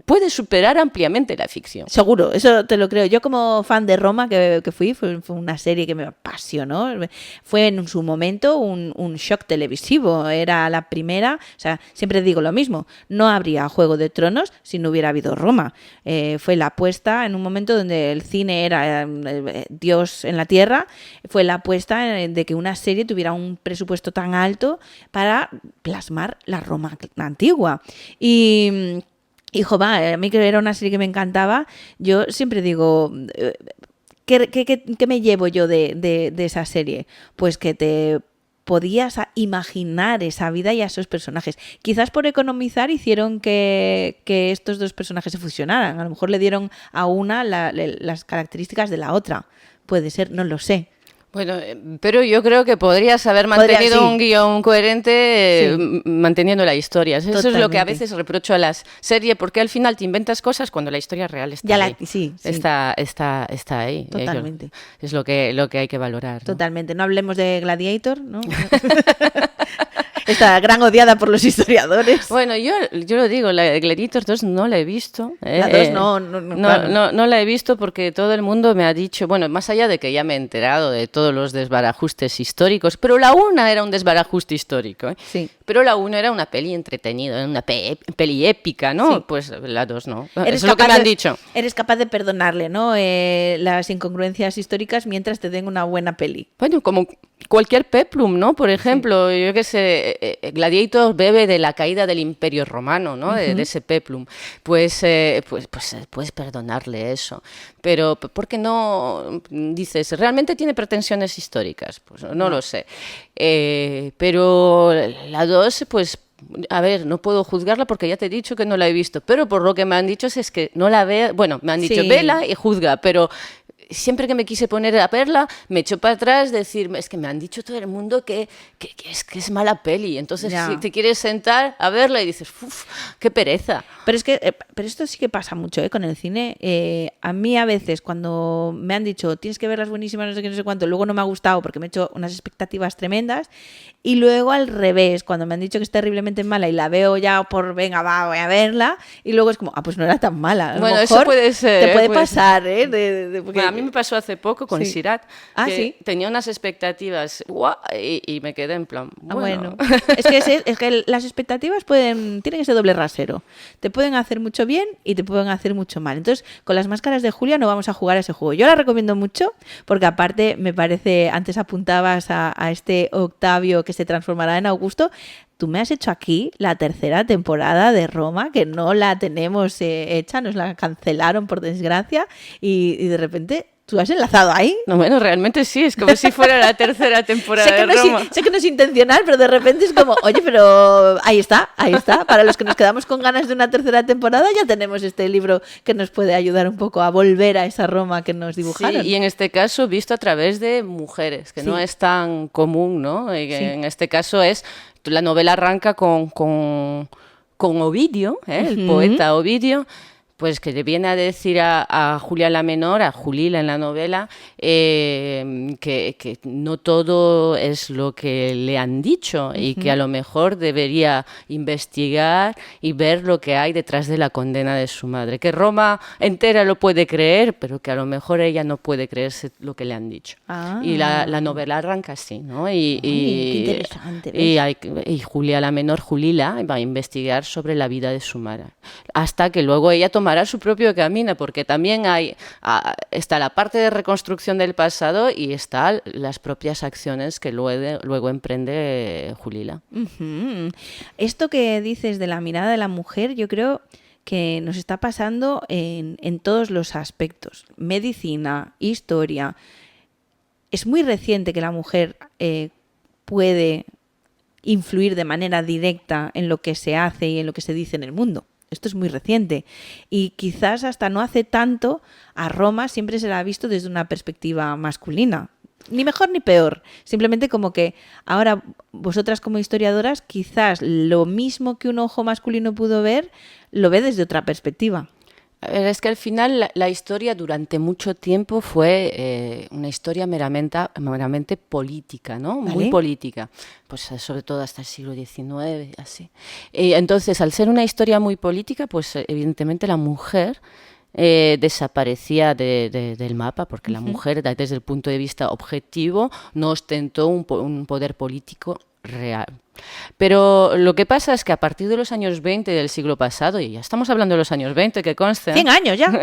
puede superar ampliamente la ficción. Seguro, eso te lo creo. Yo como fan de Roma que fue una serie que me apasionó. Fue en su momento un shock televisivo. Era la primera, o sea, siempre digo lo mismo, no habría Juego de Tronos si no hubiera habido Roma. Fue la apuesta en un momento donde el cine era Dios en la tierra, fue la apuesta de que una serie tuviera un presupuesto tan alto para plasmar la Roma antigua. Y a mí que era una serie que me encantaba, yo siempre digo, ¿qué me llevo yo de esa serie? Pues que te podías imaginar esa vida y a esos personajes. Quizás por economizar hicieron que estos dos personajes se fusionaran. A lo mejor le dieron a una las características de la otra. Puede ser, no lo sé. Bueno, pero yo creo que podrías haber mantenido un guión coherente manteniendo la historia. Eso Totalmente. Es lo que a veces reprocho a las series, porque al final te inventas cosas cuando la historia real está ahí. Está ahí. Totalmente. Es lo que hay que valorar, ¿no? Totalmente. No hablemos de Gladiator, ¿no? Esta gran odiada por los historiadores. Bueno, yo lo digo, la Gladiator 2 no la he visto. La 2 no la he visto porque todo el mundo me ha dicho, bueno, más allá de que ya me he enterado de todos los desbarajustes históricos, pero la 1 era un desbarajuste histórico, ¿eh? Sí. Pero la 1 era una peli entretenida, una peli épica, ¿no? Sí. Pues la 2 no. Eso es lo que me han dicho. Eres capaz de perdonarle, ¿no? Las incongruencias históricas mientras te den una buena peli. Bueno, como cualquier peplum, ¿no? Por ejemplo, yo qué sé, Gladiator bebe de la caída del Imperio Romano, ¿no? De ese peplum. Pues puedes perdonarle eso. Pero ¿por qué no dices, realmente tiene pretensiones históricas? Pues no lo sé. Pero la 2, pues, a ver, no puedo juzgarla porque ya te he dicho que no la he visto, pero por lo que me han dicho es que no la veo, bueno, me han dicho vela y juzga, pero siempre que me quise poner a verla, me echó para atrás decirme, es que me han dicho todo el mundo que es mala peli. Entonces, si te quieres sentar a verla y dices, uff, qué pereza. Pero es que pero esto sí que pasa mucho con el cine. A mí a veces cuando me han dicho tienes que verlas buenísimas, no sé qué, no sé cuánto, luego no me ha gustado porque me he hecho unas expectativas tremendas, y luego al revés, cuando me han dicho que es terriblemente mala y la veo ya por venga, va, voy a verla, y luego es como, pues no era tan mala. A lo mejor eso puede ser. Te puede pasar, porque... Bueno, a mí me pasó hace poco con Sirat, que ¿sí? tenía unas expectativas y me quedé en plan, bueno. Es que las expectativas tienen ese doble rasero. Te pueden hacer mucho bien y te pueden hacer mucho mal. Entonces, con Las Máscaras de Julia no vamos a jugar a ese juego. Yo la recomiendo mucho porque aparte me parece, antes apuntabas a este Octavio que se transformará en Augusto. Tú me has hecho aquí la tercera temporada de Roma, que no la tenemos hecha, nos la cancelaron por desgracia, y de repente tú has enlazado ahí. No, bueno, realmente sí, es como si fuera la tercera temporada de Roma. Sé que no es intencional, pero de repente es como, oye, pero ahí está. Para los que nos quedamos con ganas de una tercera temporada, ya tenemos este libro que nos puede ayudar un poco a volver a esa Roma que nos dibujaron. Sí, y en este caso visto a través de mujeres, que no es tan común, ¿no? En este caso la novela arranca con Ovidio, el poeta Ovidio, pues que le viene a decir a Julia la Menor, a Julila en la novela, que no todo es lo que le han dicho y que a lo mejor debería investigar y ver lo que hay detrás de la condena de su madre. Que Roma entera lo puede creer, pero que a lo mejor ella no puede creerse lo que le han dicho. Y la novela arranca así, ¿no? Qué interesante. Y Julia la Menor, Julila, va a investigar sobre la vida de su madre. Hasta que luego ella tomará su propio camino, porque también está la parte de reconstrucción del pasado y están las propias acciones que luego emprende Julila. Esto que dices de la mirada de la mujer, yo creo que nos está pasando en todos los aspectos. Medicina, historia. Es muy reciente que la mujer puede influir de manera directa en lo que se hace y en lo que se dice en el mundo. Esto es muy reciente y quizás hasta no hace tanto a Roma siempre se la ha visto desde una perspectiva masculina. Ni mejor ni peor, simplemente como que ahora vosotras como historiadoras quizás lo mismo que un ojo masculino pudo ver, lo ve desde otra perspectiva. Es que al final la historia durante mucho tiempo fue una historia meramente política, ¿no? ¿Vale? Muy política, pues sobre todo hasta el siglo XIX, así. Entonces, al ser una historia muy política, pues evidentemente la mujer desaparecía del mapa, porque la mujer, desde el punto de vista objetivo, no ostentó un poder político real. Pero lo que pasa es que a partir de los años 20 del siglo pasado, y ya estamos hablando de los años 20, que conste... 100 años ya,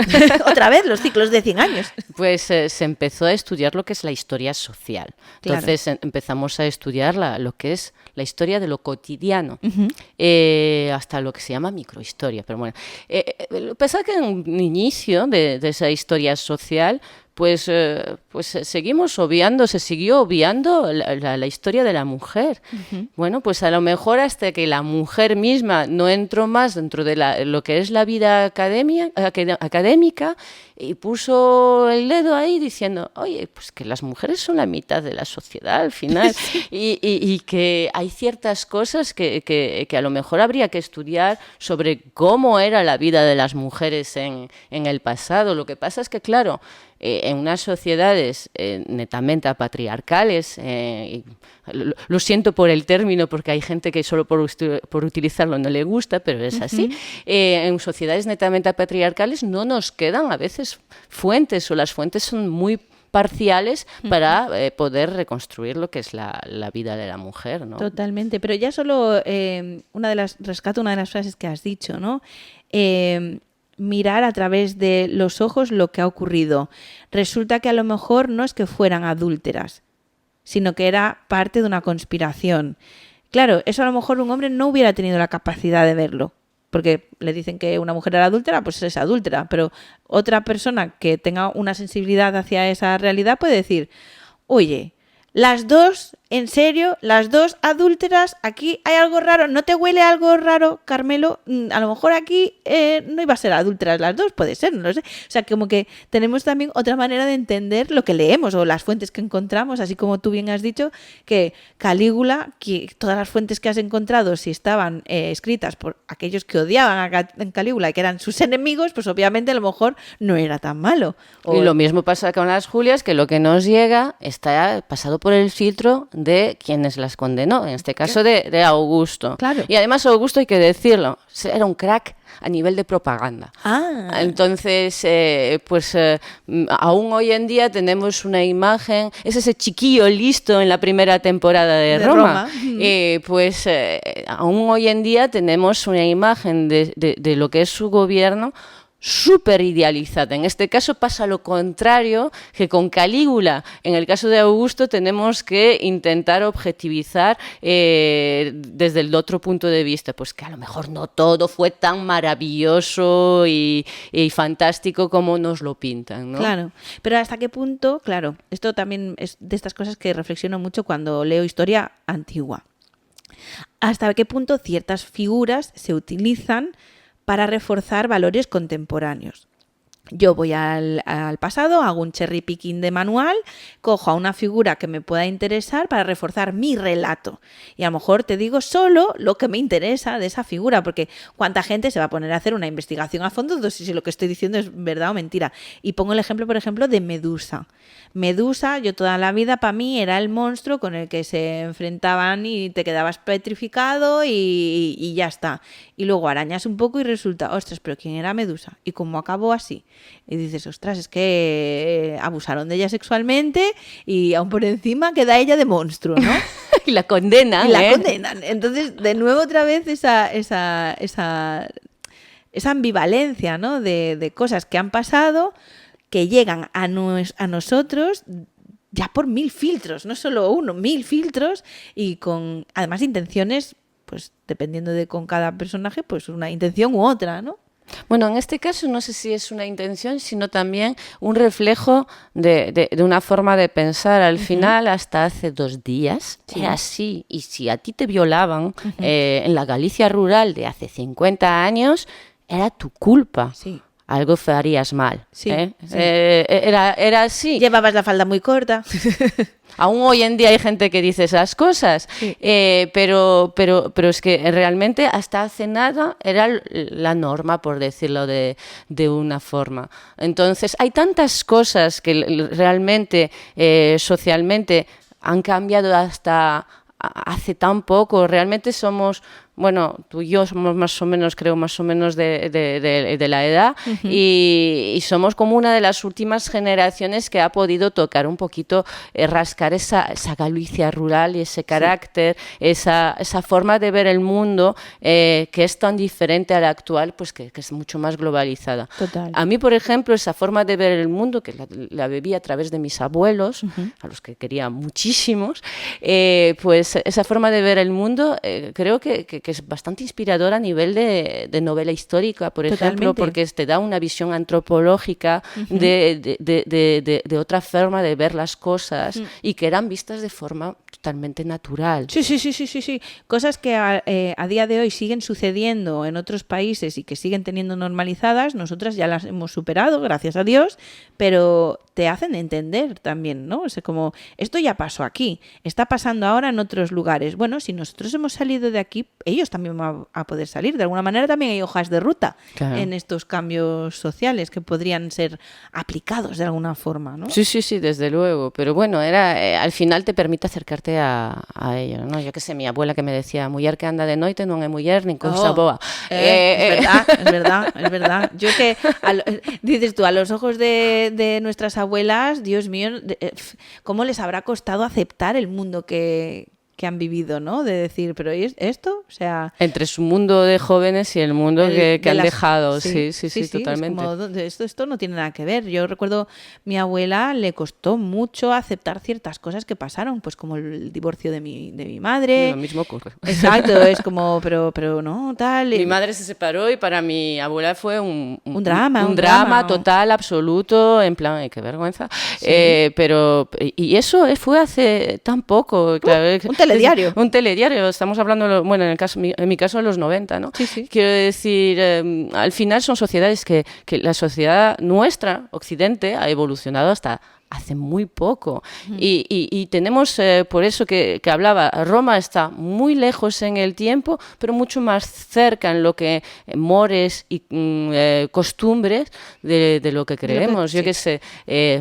otra vez los ciclos de 100 años. Pues se empezó a estudiar lo que es la historia social. Entonces empezamos a estudiar lo que es la historia de lo cotidiano, hasta lo que se llama microhistoria. Pero bueno, lo que pasa es que en un inicio de esa historia social, pues se siguió obviando la historia de la mujer. Bueno, pues a lo mejor hasta que la mujer misma no entró más dentro de lo que es la vida académica y puso el dedo ahí diciendo, oye, pues que las mujeres son la mitad de la sociedad al final y que hay ciertas cosas que a lo mejor habría que estudiar sobre cómo era la vida de las mujeres en el pasado. Lo que pasa es que, claro, en unas sociedades netamente patriarcales, lo siento por el término porque hay gente que solo por utilizarlo no le gusta, pero es así, en sociedades netamente patriarcales no nos quedan a veces fuentes, o las fuentes son muy parciales para poder reconstruir lo que es la vida de la mujer, ¿no? Totalmente, pero ya solo rescato una de las frases que has dicho, ¿no? Mirar a través de los ojos lo que ha ocurrido. Resulta que a lo mejor no es que fueran adúlteras, sino que era parte de una conspiración. Claro, eso a lo mejor un hombre no hubiera tenido la capacidad de verlo, porque le dicen que una mujer era adúltera, pues es adúltera, pero otra persona que tenga una sensibilidad hacia esa realidad puede decir, oye, las dos ¿En serio? ¿Las dos adúlteras? ¿Aquí hay algo raro? ¿No te huele algo raro, Carmelo? A lo mejor aquí no iba a ser adúlteras las dos, puede ser, no lo sé. O sea, como que tenemos también otra manera de entender lo que leemos o las fuentes que encontramos, así como tú bien has dicho, que Calígula, que todas las fuentes que has encontrado, si estaban escritas por aquellos que odiaban a Calígula y que eran sus enemigos, pues obviamente a lo mejor no era tan malo. Y lo mismo pasa con las Julias, que lo que nos llega está pasado por el filtro de quienes las condenó, en este caso de Augusto. Claro. Y además Augusto, hay que decirlo, era un crack a nivel de propaganda. Entonces, aún hoy en día tenemos una imagen, es ese chiquillo listo en la primera temporada de Roma. Aún hoy en día tenemos una imagen de lo que es su gobierno súper idealizada. En este caso pasa lo contrario, que con Calígula, en el caso de Augusto, tenemos que intentar objetivizar desde el otro punto de vista, pues que a lo mejor no todo fue tan maravilloso y fantástico como nos lo pintan, ¿no? Claro, pero ¿hasta qué punto? Claro, esto también es de estas cosas que reflexiono mucho cuando leo historia antigua. ¿Hasta qué punto ciertas figuras se utilizan para reforzar valores contemporáneos? Yo voy al pasado, hago un cherry picking de manual, cojo a una figura que me pueda interesar para reforzar mi relato. Y a lo mejor te digo solo lo que me interesa de esa figura, porque cuánta gente se va a poner a hacer una investigación a fondo de si lo que estoy diciendo es verdad o mentira. Y pongo el ejemplo, por ejemplo, de Medusa. Medusa, yo toda la vida, para mí, era el monstruo con el que se enfrentaban y te quedabas petrificado y ya está. Y luego arañas un poco y resulta, ostras, pero ¿quién era Medusa? ¿Y cómo acabó así? Y dices, ostras, es que abusaron de ella sexualmente y aún por encima queda ella de monstruo, ¿no? Y la condenan. Condenan. Entonces, de nuevo otra vez esa ambivalencia, ¿no? De cosas que han pasado, que llegan a nosotros ya por 1000 filtros, no solo uno, 1000 filtros, y con además intenciones, pues dependiendo de con cada personaje, pues una intención u otra, ¿no? Bueno, en este caso no sé si es una intención, sino también un reflejo de una forma de pensar. Al final, hasta hace 2 días, era así. Y si a ti te violaban en la Galicia rural de hace 50 años, era tu culpa. Sí. Algo harías mal. Sí. Era así. Llevabas la falda muy corta. Aún hoy en día hay gente que dice esas cosas, sí. Pero es que realmente hasta hace nada era la norma, por decirlo de una forma. Entonces hay tantas cosas que realmente socialmente han cambiado hasta hace tan poco. Realmente somos... Bueno, tú y yo somos más o menos de la edad, y somos como una de las últimas generaciones que ha podido tocar un poquito, rascar esa Galicia rural y ese carácter, esa forma de ver el mundo que es tan diferente a la actual, pues que es mucho más globalizada. Total. A mí, por ejemplo, esa forma de ver el mundo, que la viví a través de mis abuelos, a los que quería muchísimos, pues esa forma de ver el mundo creo que es bastante inspiradora a nivel de novela histórica, por ejemplo, porque te da una visión antropológica de otra forma de ver las cosas y que eran vistas de forma totalmente natural. Sí. Cosas que a día de hoy siguen sucediendo en otros países y que siguen teniendo normalizadas, nosotras ya las hemos superado, gracias a Dios, pero te hacen entender también, ¿no? O sea, como, esto ya pasó aquí, está pasando ahora en otros lugares. Bueno, si nosotros hemos salido de aquí, ellos también van a poder salir. De alguna manera también hay hojas de ruta en estos cambios sociales que podrían ser aplicados de alguna forma, ¿no? Sí, desde luego. Pero bueno, al final te permite acercarte a ello, ¿no? Yo qué sé, mi abuela que me decía, muller que anda de noite non é muller nin cousa boa. Es verdad. Yo que, dices tú, a los ojos de nuestras abuelas, Dios mío, ¿cómo les habrá costado aceptar el mundo que que han vivido, ¿no? De decir, pero ¿y esto? O sea... Entre su mundo de jóvenes y el mundo que han dejado. Sí, totalmente. Es como, esto no tiene nada que ver. Yo recuerdo, mi abuela le costó mucho aceptar ciertas cosas que pasaron, pues como el divorcio de mi madre. Lo mismo ocurre. Exacto, es como, pero no, tal. Mi madre se separó y para mi abuela fue un drama total, absoluto, en plan, qué vergüenza. Sí. Y eso fue hace tan poco. Claro, un telediario. Un telediario, estamos hablando, bueno, en mi caso, de los 90, ¿no? Sí. Quiero decir, al final son sociedades que la sociedad nuestra, Occidente, ha evolucionado hasta hace muy poco. Y tenemos, por eso que hablaba, Roma está muy lejos en el tiempo, pero mucho más cerca en lo que mores y costumbres de lo que creemos. Yo qué sé,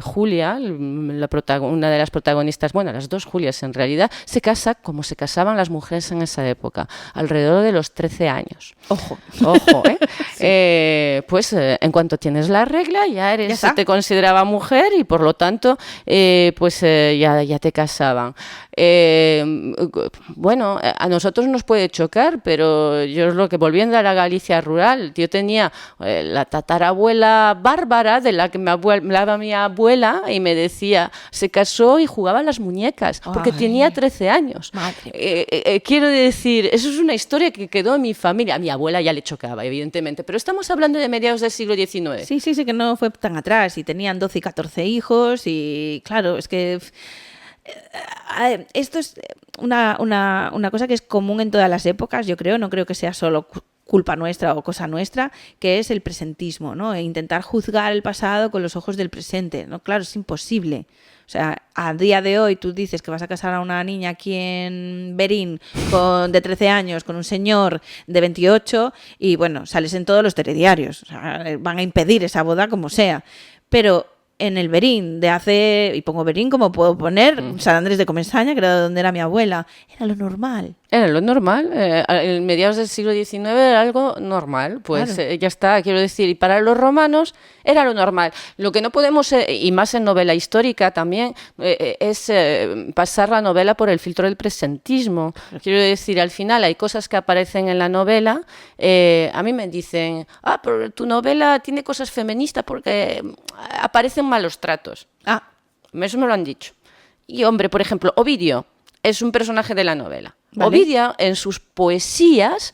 Julia, una de las protagonistas, bueno, las dos Julias en realidad, se casa como se casaban las mujeres en esa época, alrededor de los 13 años. Ojo, ¿eh? Pues en cuanto tienes la regla, ya te consideraba mujer y por lo tanto ya te casaban. Bueno, a nosotros nos puede chocar, pero yo es lo que, volviendo a la Galicia rural, yo tenía la tatarabuela Bárbara, de la que me hablaba mi abuela, y me decía, se casó y jugaba a las muñecas, porque tenía 13 años. Quiero decir, eso es una historia que quedó en mi familia. A mi abuela ya le chocaba, evidentemente, pero estamos hablando de mediados del siglo XIX. Sí, que no fue tan atrás, y tenían 12 y 14 hijos, y claro, es que... Esto es una cosa que es común en todas las épocas, yo creo, no creo que sea solo culpa nuestra o cosa nuestra, que es el presentismo, ¿no? E intentar juzgar el pasado con los ojos del presente, ¿no? Claro, es imposible. O sea, a día de hoy tú dices que vas a casar a una niña aquí en Berín de 13 años con un señor de 28 y, bueno, sales en todos los telediarios. O sea, van a impedir esa boda como sea. Pero en el Berín de hace, y pongo Berín como puedo poner, San Andrés de Comesaña, que era donde era mi abuela, era lo normal. Era lo normal, en mediados del siglo XIX era algo normal, pues claro. Ya está, quiero decir, y para los romanos era lo normal. Lo que no podemos, y más en novela histórica también, es pasar la novela por el filtro del presentismo. Quiero decir, al final hay cosas que aparecen en la novela, a mí me dicen, pero tu novela tiene cosas feministas porque aparecen malos tratos. Eso me lo han dicho. Y hombre, por ejemplo, Ovidio es un personaje de la novela. Vale. Ovidio, en sus poesías,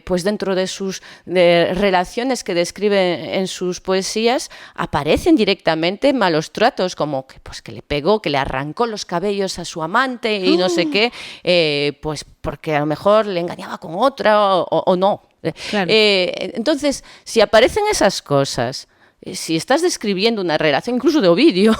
pues dentro de sus relaciones que describe en sus poesías, aparecen directamente malos tratos, como que le pegó, que le arrancó los cabellos a su amante y no sé qué, pues porque a lo mejor le engañaba con otra o no. Claro. Entonces, si aparecen esas cosas, si estás describiendo una relación, incluso de Ovidio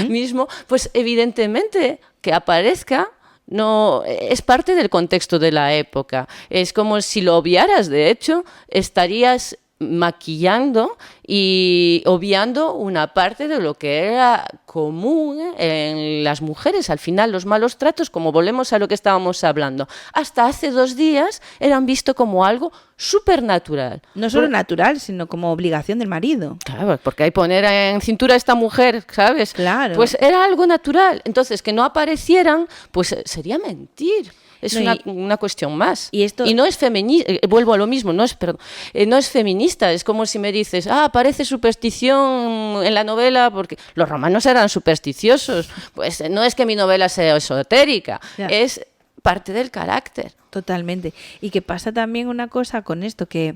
mismo, pues evidentemente que aparezca no es parte del contexto de la época. Es como si lo obviaras, de hecho, estarías maquillando y obviando una parte de lo que era común en las mujeres. Al final, los malos tratos, como volvemos a lo que estábamos hablando, hasta hace 2 días eran vistos como algo supernatural. No solo natural, sino como obligación del marido. Claro, porque hay poner en cintura a esta mujer, ¿sabes? Claro. Pues era algo natural. Entonces, que no aparecieran, pues sería mentir. Es una cuestión más. Y no es feminista, vuelvo a lo mismo, no es feminista. Es como si me dices, aparece superstición en la novela, porque los romanos eran supersticiosos. Pues no es que mi novela sea esotérica, es parte del carácter. Totalmente. Y que pasa también una cosa con esto, que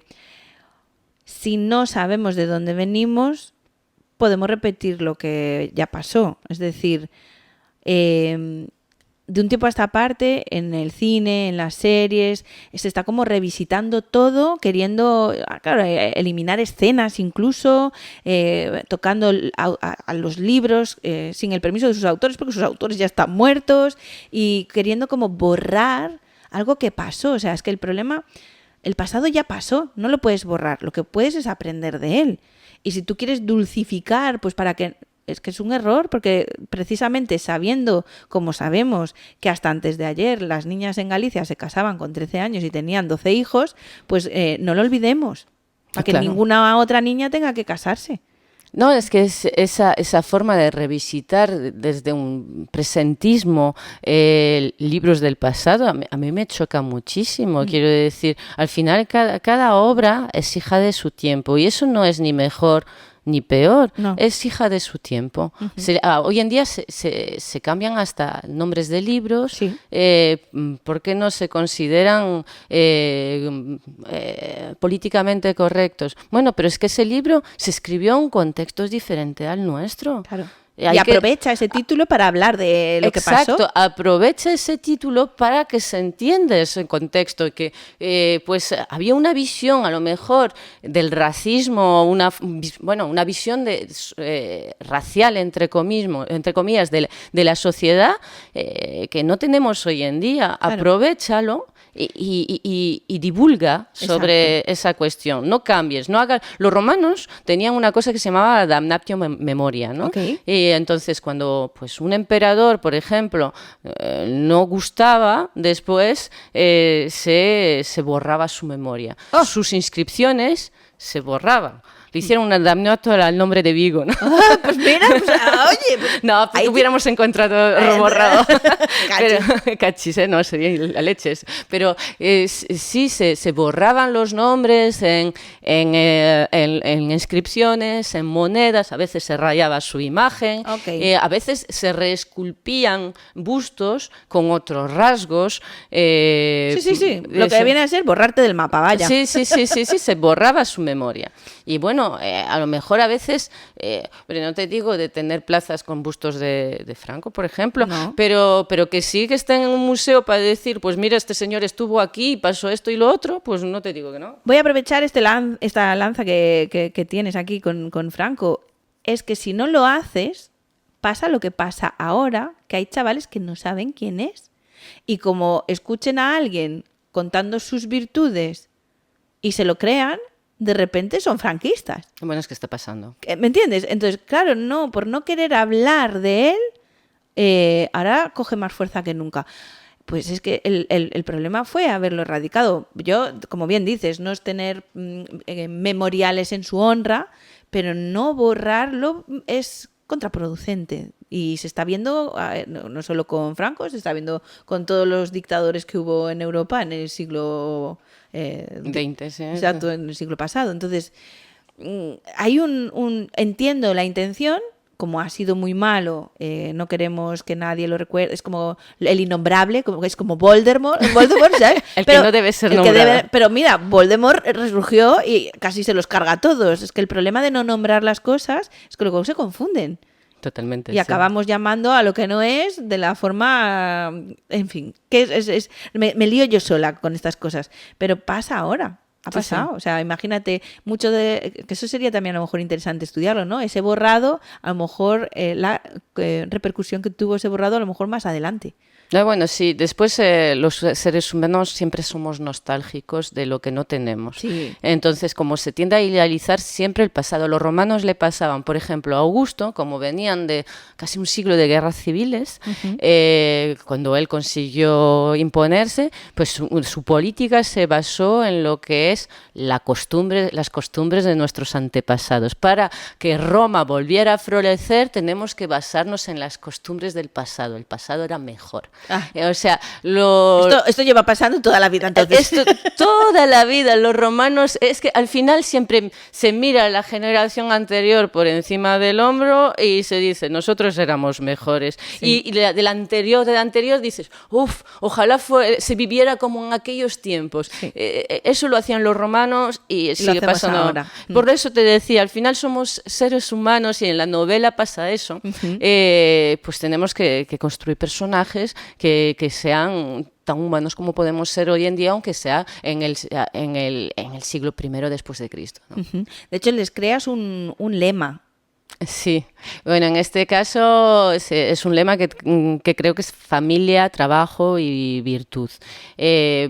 si no sabemos de dónde venimos, podemos repetir lo que ya pasó. Es decir, de un tiempo a esta parte, en el cine, en las series, se está como revisitando todo, queriendo, claro, eliminar escenas incluso, tocando a los libros sin el permiso de sus autores, porque sus autores ya están muertos, y queriendo como borrar algo que pasó. O sea, es que el pasado ya pasó, no lo puedes borrar, lo que puedes es aprender de él. Y si tú quieres dulcificar, pues para que... Es que es un error, porque precisamente sabiendo, como sabemos, que hasta antes de ayer las niñas en Galicia se casaban con 13 años y tenían 12 hijos, pues no lo olvidemos, para que ninguna otra niña tenga que casarse. No, es que esa forma de revisitar desde un presentismo libros del pasado, a mí me choca muchísimo. Quiero decir, al final cada obra es hija de su tiempo y eso no es ni mejor ni peor, No. es hija de su tiempo. Hoy en día se cambian hasta nombres de libros, Sí. porque no se consideran políticamente correctos. Bueno, pero es que ese libro se escribió en un contexto diferente al nuestro. Claro. Y Y aprovecha ese título para hablar de lo que pasó. Exacto, aprovecha ese título para que se entienda ese contexto, que pues había una visión a lo mejor del racismo, una visión racial entre comillas de la sociedad que no tenemos hoy en día. Claro. Aprovéchalo y divulga sobre esa cuestión. No cambies, no hagas. Los romanos tenían una cosa que se llamaba damnatio memoria, ¿no? Okay. Y entonces cuando pues un emperador, por ejemplo, no gustaba, después se borraba su memoria. Oh. Sus inscripciones se borraban. Le hicieron una damnatio al nombre de Vigo, ¿no? Pues mira, oye. No, pues hubiéramos encontrado borrado. Cachis. Pero, cachis, no, sería la leches. Pero sí, se borraban los nombres en inscripciones, en monedas, a veces se rayaba su imagen, Okay. a veces se reesculpían bustos con otros rasgos. Sí. Lo que viene a ser borrarte del mapa, vaya. Sí, se borraba su memoria. Y bueno, a lo mejor a veces, pero no te digo de tener plazas con bustos de Franco, por ejemplo, No. pero que sí que estén en un museo para decir, pues mira, este señor estuvo aquí, pasó esto y lo otro, pues no te digo que no. Voy a aprovechar esta lanza que tienes aquí con Franco. Es que si no lo haces, pasa lo que pasa ahora, que hay chavales que no saben quién es. Y como escuchen a alguien contando sus virtudes y se lo crean, de repente son franquistas. Bueno, es que está pasando. ¿Me entiendes? Entonces, claro, no, por no querer hablar de él, ahora coge más fuerza que nunca. Pues es que el problema fue haberlo erradicado. Yo, como bien dices, no es tener memoriales en su honra, pero no borrarlo es contraproducente. Y se está viendo, no solo con Franco, se está viendo con todos los dictadores que hubo en Europa en el siglo XX, sí. Exacto, en el siglo pasado. Entonces, hay entiendo la intención, como ha sido muy malo, no queremos que nadie lo recuerde, es como el innombrable, es como Voldemort, ¿sabes? El que no debe ser nombrado. Pero mira, Voldemort resurgió y casi se los carga a todos. Es que el problema de no nombrar las cosas es que luego se confunden. Totalmente. Y acabamos llamando a lo que no es de la forma, en fin, que me lío yo sola con estas cosas, pero pasa ahora. Ha pasado, sí. O sea, imagínate, mucho que eso sería también a lo mejor interesante estudiarlo, ¿no? Ese borrado, a lo mejor la repercusión que tuvo ese borrado a lo mejor más adelante. Bueno, sí, después los seres humanos siempre somos nostálgicos de lo que no tenemos. Sí. Entonces, como se tiende a idealizar siempre el pasado, los romanos le pasaban, por ejemplo, a Augusto, como venían de casi un siglo de guerras civiles, cuando él consiguió imponerse, pues su política se basó en lo que es las costumbres de nuestros antepasados. Para que Roma volviera a florecer, tenemos que basarnos en las costumbres del pasado. El pasado era mejor. O sea, esto lleva pasando toda la vida, entonces. Toda la vida, los romanos, es que al final siempre se mira a la generación anterior por encima del hombro y se dice, nosotros éramos mejores. Sí. Y del anterior dices, ojalá se viviera como en aquellos tiempos. Sí. Eso lo hacían los romanos y sigue pasando ahora. Por eso te decía, al final somos seres humanos y en la novela pasa eso. Pues tenemos que construir personajes que sean tan humanos como podemos ser hoy en día, aunque sea en el siglo I después de Cristo, ¿no? De hecho, les creas un lema Sí, bueno, en este caso es un lema que creo que es familia, trabajo y virtud.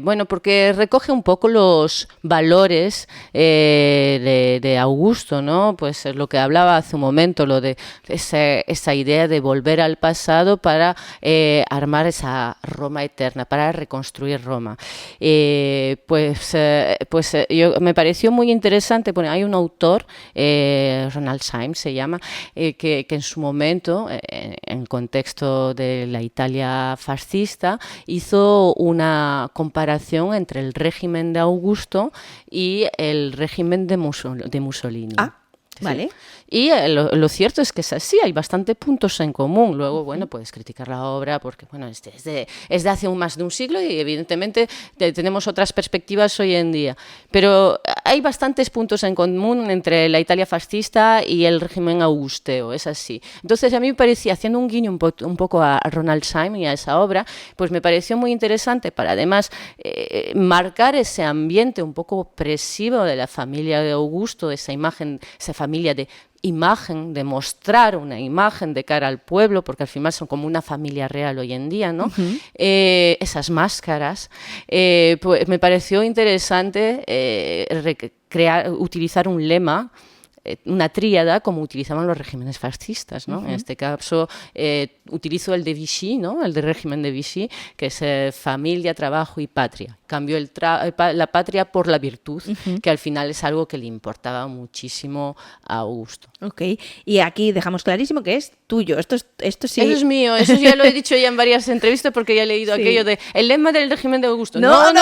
Bueno, porque recoge un poco los valores de Augusto, ¿no? Pues lo que hablaba hace un momento, lo de esa idea de volver al pasado para armar esa Roma eterna, para reconstruir Roma. Me pareció muy interesante, bueno, hay un autor, Ronald Syme se llama, que en su momento, en contexto de la Italia fascista, hizo una comparación entre el régimen de Augusto y el régimen de Mussolini. Ah, vale. Sí. Y lo cierto es que es así, hay bastante puntos en común. Luego, bueno, puedes criticar la obra porque, bueno, es de hace más de un siglo y evidentemente tenemos otras perspectivas hoy en día. Pero hay bastantes puntos en común entre la Italia fascista y el régimen augusteo, es así. Entonces, a mí me parecía, haciendo un guiño un poco a Ronald Syme y a esa obra, pues me pareció muy interesante para además marcar ese ambiente un poco opresivo de la familia de Augusto, esa imagen, esa familia de mostrar una imagen de cara al pueblo, porque al final son como una familia real hoy en día, ¿no? Esas máscaras, pues me pareció interesante utilizar un lema, una tríada como utilizaban los regímenes fascistas, ¿no? En este caso utilizo el de Vichy, ¿no? El del régimen de Vichy, que es familia, trabajo y patria. Cambió la patria por la virtud, que al final es algo que le importaba muchísimo a Augusto. Ok, y aquí dejamos clarísimo que es tuyo. Esto sí. Eso es mío, eso ya lo he dicho ya en varias entrevistas porque ya he leído aquello de el lema del régimen de Augusto. No.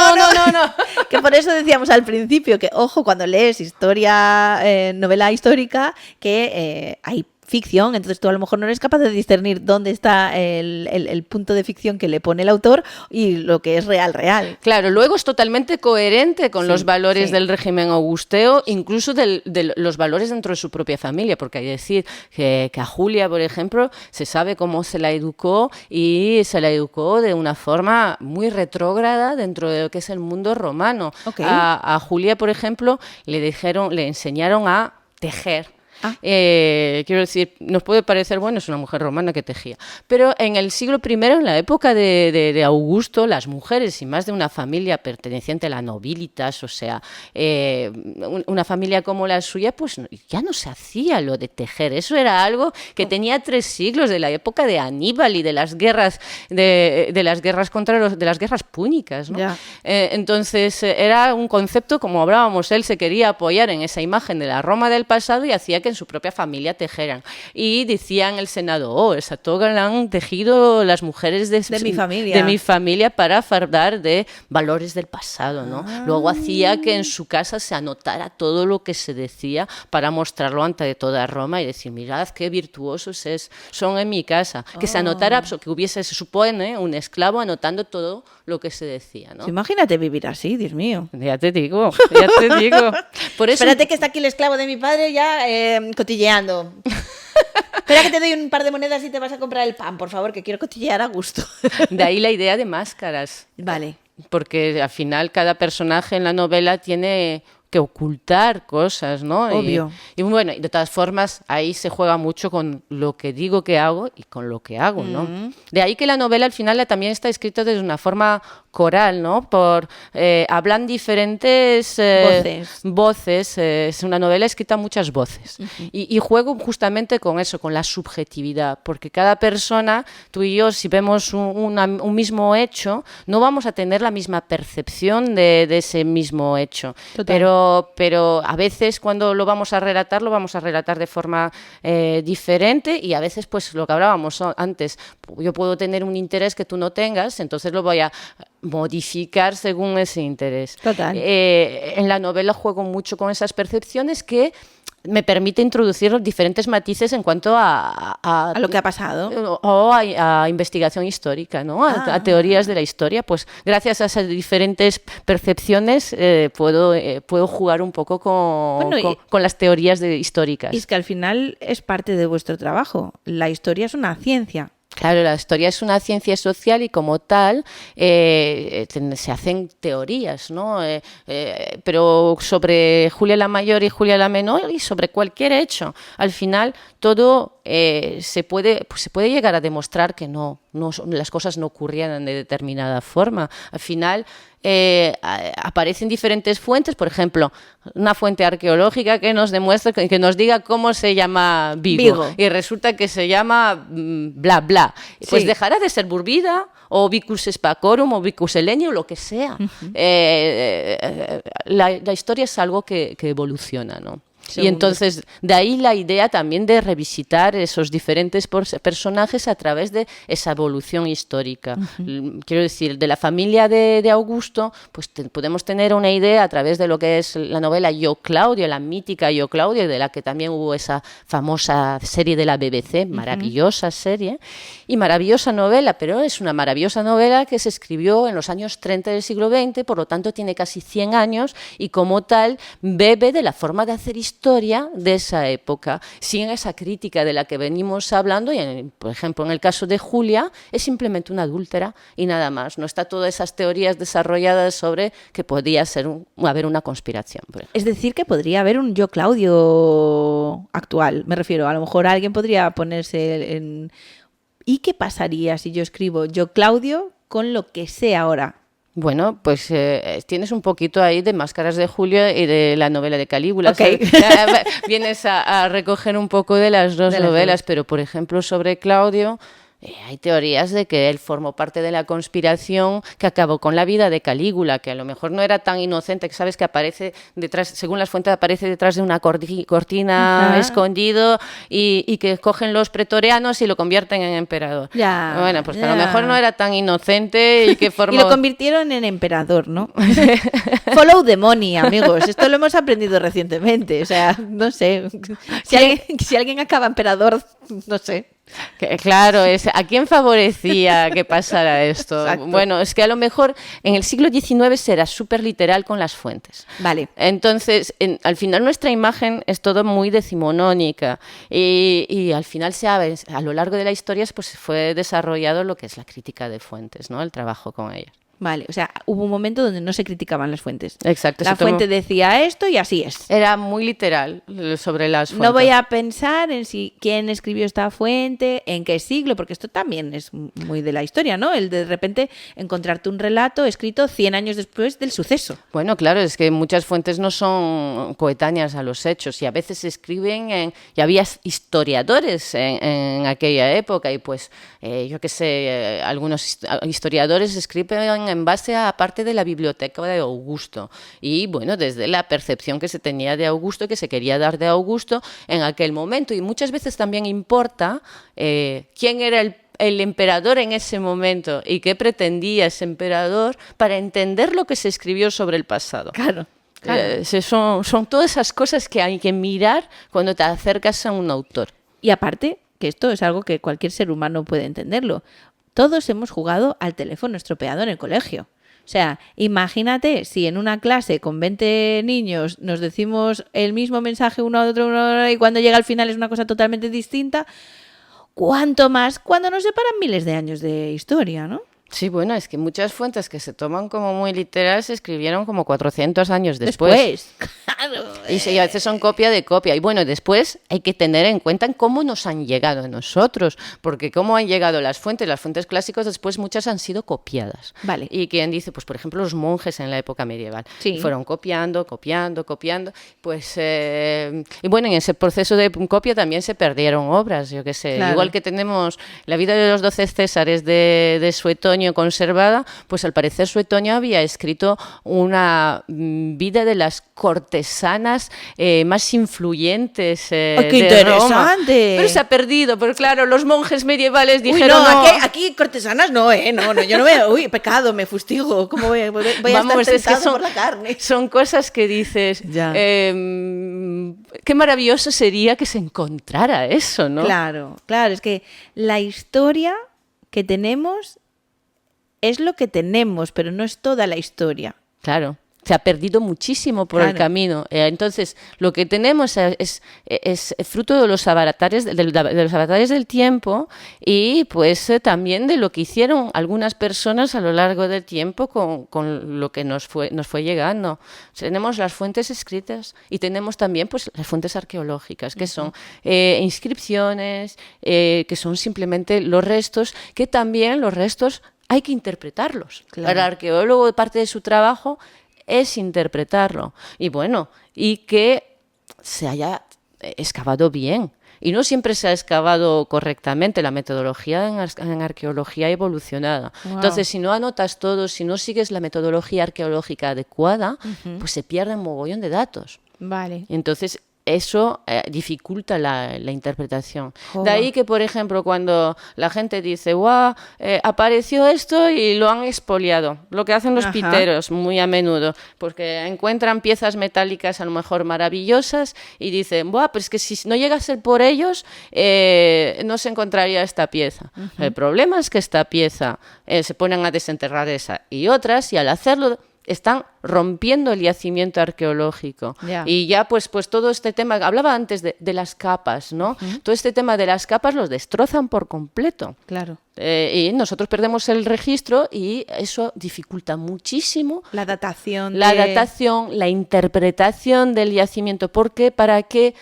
Que por eso decíamos al principio que, ojo, cuando lees historia, novela histórica, que hay ficción, entonces tú a lo mejor no eres capaz de discernir dónde está el punto de ficción que le pone el autor y lo que es real. Claro, luego es totalmente coherente con los valores del régimen augusteo, incluso de los valores dentro de su propia familia, porque hay que decir que a Julia, por ejemplo, se sabe cómo se la educó y se la educó de una forma muy retrógrada dentro de lo que es el mundo romano. Okay. A Julia, por ejemplo, le enseñaron a tejer. Quiero decir, nos puede parecer, bueno, es una mujer romana que tejía, pero en el siglo I, en la época de Augusto, las mujeres y más de una familia perteneciente a la nobilitas, o sea, una familia como la suya, pues ya no se hacía lo de tejer. Eso era algo que tenía 3 siglos, de la época de Aníbal y de las guerras de las guerras de las guerras púnicas, ¿no? Entonces era un concepto, como hablábamos, él se quería apoyar en esa imagen de la Roma del pasado y hacía que en su propia familia tejeran. Y decían el Senado, esa toga la han tejido las mujeres de mi familia para fardar de valores del pasado, ¿no? Luego hacía que en su casa se anotara todo lo que se decía para mostrarlo ante toda Roma y decir, mirad qué virtuosos son en mi casa. Que se anotara, que hubiese, se supone, un esclavo anotando todo lo que se decía, ¿no? Imagínate vivir así, Dios mío. Ya te digo. Por eso... Espérate que está aquí el esclavo de mi padre ya cotilleando. Espera que te doy un par de monedas y te vas a comprar el pan, por favor, que quiero cotillear a gusto. De ahí la idea de máscaras. Vale. Porque al final cada personaje en la novela tiene que ocultar cosas, ¿no? Obvio. Y bueno, de todas formas, ahí se juega mucho con lo que digo que hago y con lo que hago, ¿no? De ahí que la novela al final también está escrita de una forma coral, ¿no? Hablan diferentes voces. Es una novela escrita a muchas voces. Y juego justamente con eso, con la subjetividad, porque cada persona, tú y yo, si vemos un mismo hecho, no vamos a tener la misma percepción de ese mismo hecho. Total. Pero a veces cuando lo vamos a relatar de forma diferente y a veces, pues lo que hablábamos antes, yo puedo tener un interés que tú no tengas, entonces lo voy a modificar según ese interés. Total. En la novela juego mucho con esas percepciones que me permite introducir los diferentes matices en cuanto a lo que ha pasado. O a investigación histórica, ¿no? A teorías de la historia. Pues gracias a esas diferentes percepciones puedo jugar un poco con las teorías históricas. Y es que al final es parte de vuestro trabajo. La historia es una ciencia. Claro, la historia es una ciencia social y como tal se hacen teorías, ¿no? Pero sobre Julia la Mayor y Julia la Menor y sobre cualquier hecho. Al final todo se puede llegar a demostrar que las cosas no ocurrían de determinada forma. Al final aparecen diferentes fuentes, por ejemplo, una fuente arqueológica que nos demuestra, que nos diga cómo se llama Vigo. Y resulta que se llama bla bla. Pues dejará de ser Burbida o Vicus Spacorum o Vicus Elenio o lo que sea. La historia es algo que evoluciona, ¿no? Segundo. Y entonces, de ahí la idea también de revisitar esos diferentes personajes a través de esa evolución histórica. Quiero decir, de la familia de Augusto, pues podemos tener una idea a través de lo que es la novela Yo Claudio, la mítica Yo Claudio, de la que también hubo esa famosa serie de la BBC, maravillosa serie y maravillosa novela, pero es una maravillosa novela que se escribió en los años 30 del siglo XX, por lo tanto tiene casi 100 años y como tal bebe de la forma de hacer historia de esa época, sin esa crítica de la que venimos hablando, y por ejemplo en el caso de Julia es simplemente una adúltera y nada más, no está todas esas teorías desarrolladas sobre que podía haber una conspiración. Es decir, que podría haber un Yo Claudio actual, me refiero, a lo mejor alguien podría ponerse en... ¿Y qué pasaría si yo escribo Yo Claudio con lo que sé ahora? Bueno, pues tienes un poquito ahí de Máscaras de Julio y de la novela de Calígula. Okay. Vienes a recoger un poco de las dos novelas, pero por ejemplo sobre Claudio... hay teorías de que él formó parte de la conspiración que acabó con la vida de Calígula, que a lo mejor no era tan inocente, que sabes que aparece detrás, según las fuentes, aparece detrás de una cortina escondido y que cogen los pretorianos y lo convierten en emperador. Bueno, pues que a lo mejor no era tan inocente y que formó... Y lo convirtieron en emperador, ¿no? Follow the money, amigos. Esto lo hemos aprendido recientemente. O sea, no sé. Si alguien acaba emperador, no sé. Claro, ¿a quién favorecía que pasara esto? Exacto. Bueno, es que a lo mejor en el siglo XIX será súper literal con las fuentes. Vale. Entonces, al final nuestra imagen es todo muy decimonónica y al final a lo largo de la historia pues fue desarrollado lo que es la crítica de fuentes, ¿no? El trabajo con ellas. Vale, o sea, hubo un momento donde no se criticaban las fuentes. Exacto. La fuente decía esto y así es. Era muy literal sobre las fuentes. No voy a pensar en quién escribió esta fuente, en qué siglo, porque esto también es muy de la historia, ¿no? El de repente encontrarte un relato escrito 100 años después del suceso. Bueno, claro, es que muchas fuentes no son coetáneas a los hechos y a veces se escriben y había historiadores en aquella época y pues yo qué sé, algunos historiadores escriben en base a parte de la biblioteca de Augusto y bueno, desde la percepción que se tenía de Augusto, que se quería dar de Augusto en aquel momento y muchas veces también importa quién era el emperador en ese momento y qué pretendía ese emperador para entender lo que se escribió sobre el pasado. Claro. Son todas esas cosas que hay que mirar cuando te acercas a un autor. Y aparte, que esto es algo que cualquier ser humano puede entenderlo. Todos hemos jugado al teléfono estropeado en el colegio. O sea, imagínate si en una clase con 20 niños nos decimos el mismo mensaje uno a otro y cuando llega al final es una cosa totalmente distinta. ¿Cuánto más cuando nos separan miles de años de historia, no? Sí, bueno, es que muchas fuentes que se toman como muy literal se escribieron como 400 años después. Claro. Y a veces son copia de copia. Y bueno, después hay que tener en cuenta cómo nos han llegado a nosotros, porque cómo han llegado las fuentes clásicas después muchas han sido copiadas. Vale. Y quien dice, pues por ejemplo los monjes en la época medieval, sí. Fueron copiando, pues y bueno, en ese proceso de copia también se perdieron obras, yo qué sé, claro. Igual que tenemos la vida de los 12 Césares de Suetonio conservada, pues al parecer Suetonio había escrito una vida de las cortesanas más influyentes ¡qué de interesante! Roma. Pero se ha perdido, pero claro, los monjes medievales dijeron... Uy, no, aquí cortesanas no, no, yo no veo, pecado, me fustigo, ¿cómo voy a Vamos, estar tentado por la carne? Son cosas que dices, qué maravilloso sería que se encontrara eso, ¿no? Claro, es que la historia que tenemos es lo que tenemos, pero no es toda la historia. Claro. se ha perdido muchísimo por el camino. Entonces, lo que tenemos es fruto de los avatares, de los avatares del tiempo y pues también de lo que hicieron algunas personas a lo largo del tiempo con lo que nos fue llegando. Tenemos las fuentes escritas y tenemos también pues las fuentes arqueológicas, que son inscripciones, que son simplemente los restos, que también los restos hay que interpretarlos. Claro. El arqueólogo, parte de su trabajo es interpretarlo. Y bueno, y que se haya excavado bien. Y no siempre se ha excavado correctamente. La metodología en arqueología ha evolucionado. Wow. Entonces, si no anotas todo, si no sigues la metodología arqueológica adecuada, pues se pierden un mogollón de datos. Vale. Entonces, eso dificulta la interpretación. De ahí que, por ejemplo, cuando la gente dice, ¡guau! Apareció esto y lo han expoliado. Lo que hacen los piteros muy a menudo, porque encuentran piezas metálicas a lo mejor maravillosas y dicen, ¡buah! Pero es que si no llega a ser por ellos, no se encontraría esta pieza. El problema es que esta pieza se ponen a desenterrar esa y otras, y al hacerlo están rompiendo el yacimiento arqueológico. Y ya pues todo este tema, hablaba antes de las capas, ¿no? Todo este tema de las capas los destrozan por completo. Claro. Y nosotros perdemos el registro y eso dificulta muchísimo la datación, la interpretación del yacimiento. ¿Por qué? ¿Para qué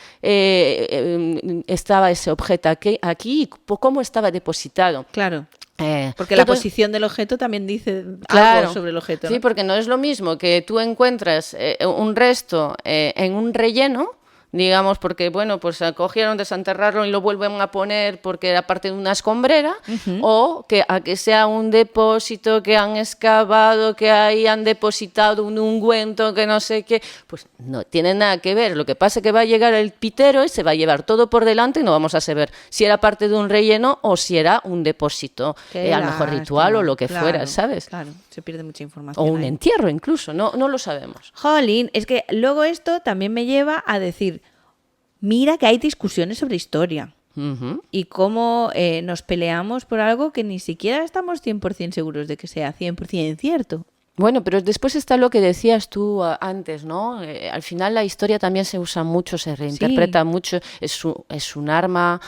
estaba ese objeto aquí? ¿Cómo estaba depositado? Claro. Porque la posición del objeto también dice algo sobre el objeto, ¿no? Sí, porque no es lo mismo que tú encuentras un resto en un relleno, digamos, porque, bueno, pues cogieron, desenterraron y lo vuelven a poner porque era parte de una escombrera, o que a que sea un depósito que han excavado, que ahí han depositado un ungüento, que no sé qué, pues no tiene nada que ver. Lo que pasa es que va a llegar el pitero y se va a llevar todo por delante y no vamos a saber si era parte de un relleno o si era un depósito, a lo mejor ritual o lo que fuera, ¿sabes? Claro, se pierde mucha información. O un entierro incluso, no lo sabemos. Jolín, es que luego esto también me lleva a decir, mira que hay discusiones sobre historia y cómo nos peleamos por algo que ni siquiera estamos 100% seguros de que sea 100% cierto. Bueno, pero después está lo que decías tú antes, ¿no? Al final la historia también se usa mucho, se reinterpreta mucho, es un arma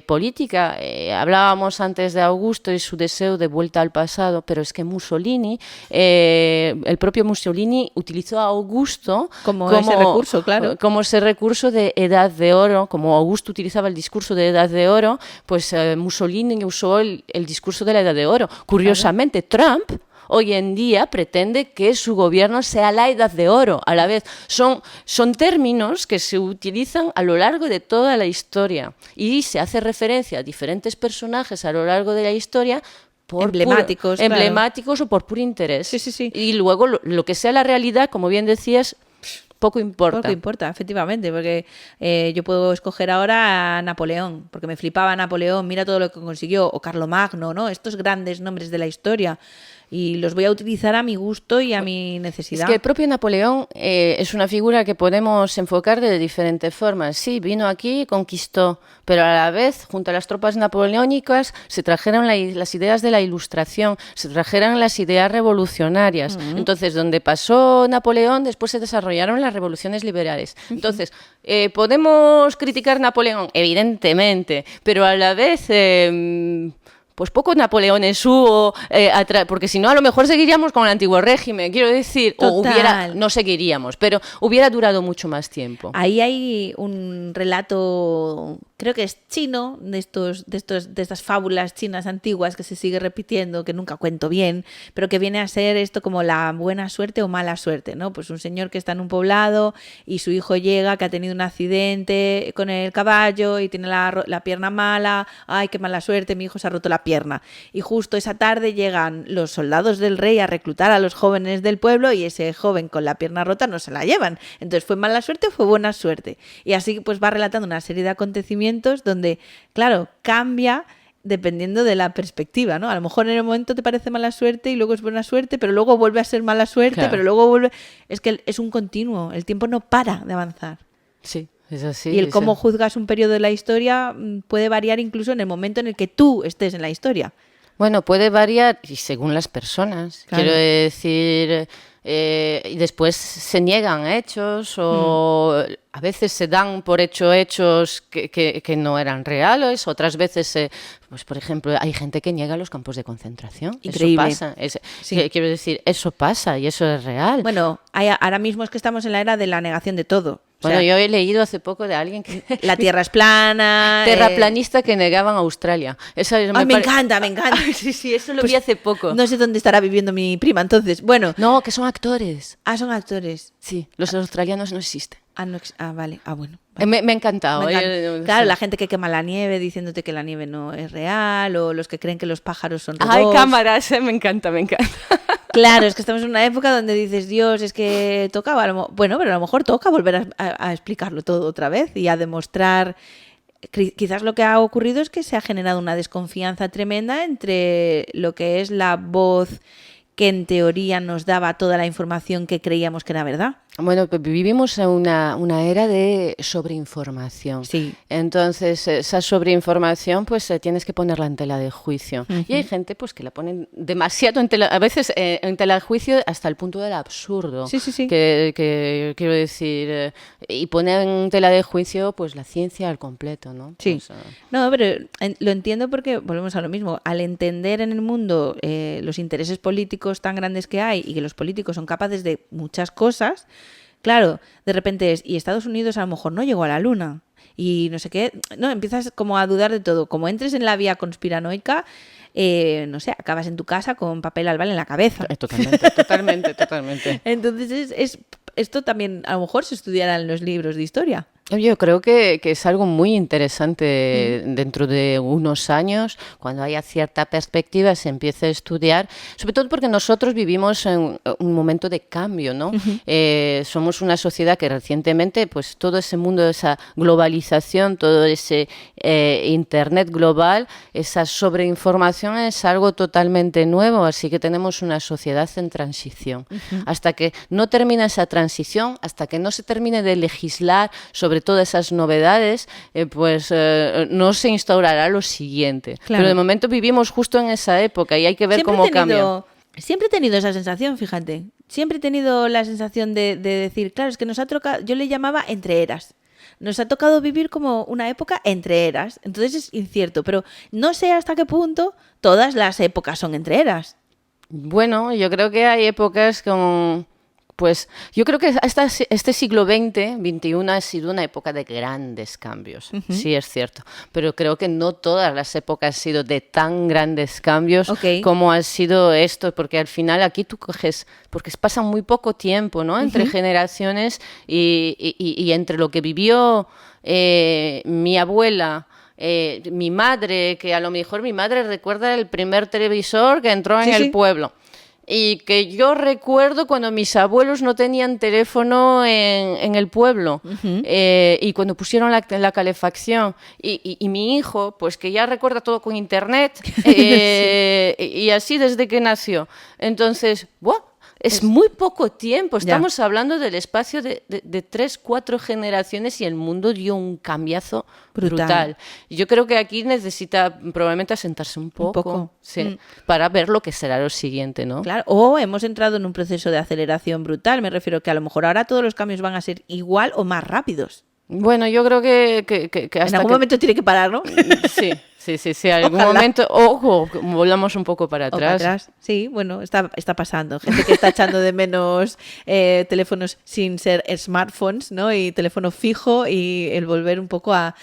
política. Hablábamos antes de Augusto y su deseo de vuelta al pasado, pero es que Mussolini, el propio Mussolini utilizó a Augusto como ese recurso, claro. Como ese recurso de edad de oro, como Augusto utilizaba el discurso de edad de oro, pues Mussolini usó el discurso de la edad de oro. Curiosamente, Trump hoy en día pretende que su gobierno sea la edad de oro a la vez. Son términos que se utilizan a lo largo de toda la historia y se hace referencia a diferentes personajes a lo largo de la historia por emblemáticos o por puro interés. Sí. Y luego lo que sea la realidad, como bien decías, poco importa. Poco importa, efectivamente, porque yo puedo escoger ahora a Napoleón, porque me flipaba Napoleón, mira todo lo que consiguió, o Carlomagno, ¿no? Estos grandes nombres de la historia. Y los voy a utilizar a mi gusto y a mi necesidad. Es que el propio Napoleón es una figura que podemos enfocar de diferentes formas. Sí, vino aquí y conquistó, pero a la vez, junto a las tropas napoleónicas, se trajeron las ideas de la Ilustración, se trajeron las ideas revolucionarias. Entonces, donde pasó Napoleón, después se desarrollaron las revoluciones liberales. Entonces, ¿podemos criticar Napoleón? Evidentemente, pero a la vez pues pocos Napoleones hubo, porque si no a lo mejor seguiríamos con el antiguo régimen, quiero decir, no seguiríamos, pero hubiera durado mucho más tiempo. Ahí hay un relato, creo que es chino, de estas fábulas chinas antiguas que se sigue repitiendo, que nunca cuento bien, pero que viene a ser esto como la buena suerte o mala suerte, ¿no? Pues un señor que está en un poblado y su hijo llega, que ha tenido un accidente con el caballo y tiene la pierna mala, ay, qué mala suerte, mi hijo se ha roto la pierna. Y justo esa tarde llegan los soldados del rey a reclutar a los jóvenes del pueblo y ese joven con la pierna rota no se la llevan. Entonces, ¿fue mala suerte o fue buena suerte? Y así pues va relatando una serie de acontecimientos donde, claro, cambia dependiendo de la perspectiva, ¿no? A lo mejor en el momento te parece mala suerte y luego es buena suerte, pero luego vuelve a ser mala suerte, claro. Pero luego vuelve... Es que es un continuo, el tiempo no para de avanzar. Sí. Es así, y el cómo juzgas un periodo de la historia puede variar incluso en el momento en el que tú estés en la historia. Bueno, puede variar y según las personas. Claro. Quiero decir, y después se niegan hechos o a veces se dan por hechos que no eran reales, otras veces, pues por ejemplo, hay gente que niega los campos de concentración. Increíble. Eso pasa. Sí. Quiero decir, eso pasa y eso es real. Bueno, ahora mismo es que estamos en la era de la negación de todo. O Bueno, sea, yo he leído hace poco de alguien que... la Tierra es plana. Terraplanista que negaban Australia. Esa Ay, me encanta, me encanta. Sí, eso lo Pues vi hace poco. no sé dónde estará viviendo mi prima, entonces. Bueno. No, que son actores. Son actores. Sí, los australianos no existen. Vale. Bueno. Vale. Me ha encantado. Me encanta. Claro, Sí. la gente que quema la nieve diciéndote que la nieve no es real, o los que creen que los pájaros son robots. Ay, cámaras, me encanta. Claro, es que estamos en una época donde dices, Dios, es que tocaba, bueno, pero a lo mejor toca volver a explicarlo todo otra vez y a demostrar. Quizás lo que ha ocurrido es que se ha generado una desconfianza tremenda entre lo que es la voz que en teoría nos daba toda la información que creíamos que era verdad. Bueno, pues vivimos en una era de sobreinformación. Sí. Entonces, esa sobreinformación, pues tienes que ponerla en tela de juicio. Uh-huh. Y hay gente pues que la ponen demasiado a veces en tela de juicio hasta el punto del absurdo. Sí. Que quiero decir, y poner en tela de juicio pues la ciencia al completo, ¿no? Sí. Pues, No, pero lo entiendo porque volvemos a lo mismo. Al entender en el mundo los intereses políticos tan grandes que hay y que los políticos son capaces de muchas cosas. Claro, de repente y Estados Unidos a lo mejor no llegó a la luna y no sé qué, no, empiezas como a dudar de todo. Como entres en la vía conspiranoica, no sé, acabas en tu casa con papel albal en la cabeza. Totalmente. Entonces esto también a lo mejor se estudiará en los libros de historia. Yo creo que es algo muy interesante dentro de unos años, cuando haya cierta perspectiva, se empiece a estudiar, sobre todo porque nosotros vivimos en un momento de cambio, ¿no? Somos una sociedad que recientemente, pues todo ese mundo de esa globalización, todo ese Internet global, esa sobreinformación es algo totalmente nuevo, así que tenemos una sociedad en transición. Hasta que no termine esa transición, hasta que no se termine de legislar sobre todas esas novedades, no se instaurará lo siguiente. Claro. Pero de momento vivimos justo en esa época y hay que ver cómo cambia. Siempre he tenido esa sensación, fíjate. Siempre he tenido la sensación de decir, claro, es que nos ha tocado, yo le llamaba entre eras. Nos ha tocado vivir como una época entre eras. Entonces es incierto, pero no sé hasta qué punto todas las épocas son entre eras. Bueno, yo creo que hay épocas con... Pues yo creo que hasta este siglo XXI ha sido una época de grandes cambios, sí es cierto, pero creo que no todas las épocas han sido de tan grandes cambios como ha sido esto, porque al final aquí tú coges, porque pasa muy poco tiempo, ¿no? Entre generaciones y entre lo que vivió mi abuela, mi madre, que a lo mejor mi madre recuerda el primer televisor que entró en el pueblo. Y que yo recuerdo cuando mis abuelos no tenían teléfono en el pueblo y cuando pusieron la calefacción y mi hijo, pues que ya recuerda todo con internet y así desde que nació. Entonces, ¡buah! Es muy poco tiempo, estamos hablando del espacio de 3, 4 generaciones y el mundo dio un cambiazo brutal. Yo creo que aquí necesita probablemente asentarse un poco. Sí, para ver lo que será lo siguiente, ¿no? Claro, o hemos entrado en un proceso de aceleración brutal, me refiero que a lo mejor ahora todos los cambios van a ser igual o más rápidos. Bueno, yo creo que hasta en algún momento tiene que parar, ¿no? Sí. En algún momento, volvamos un poco para atrás. Sí, bueno, está pasando. Gente que está echando de menos teléfonos sin ser smartphones, ¿no? Y teléfono fijo y el volver un poco a...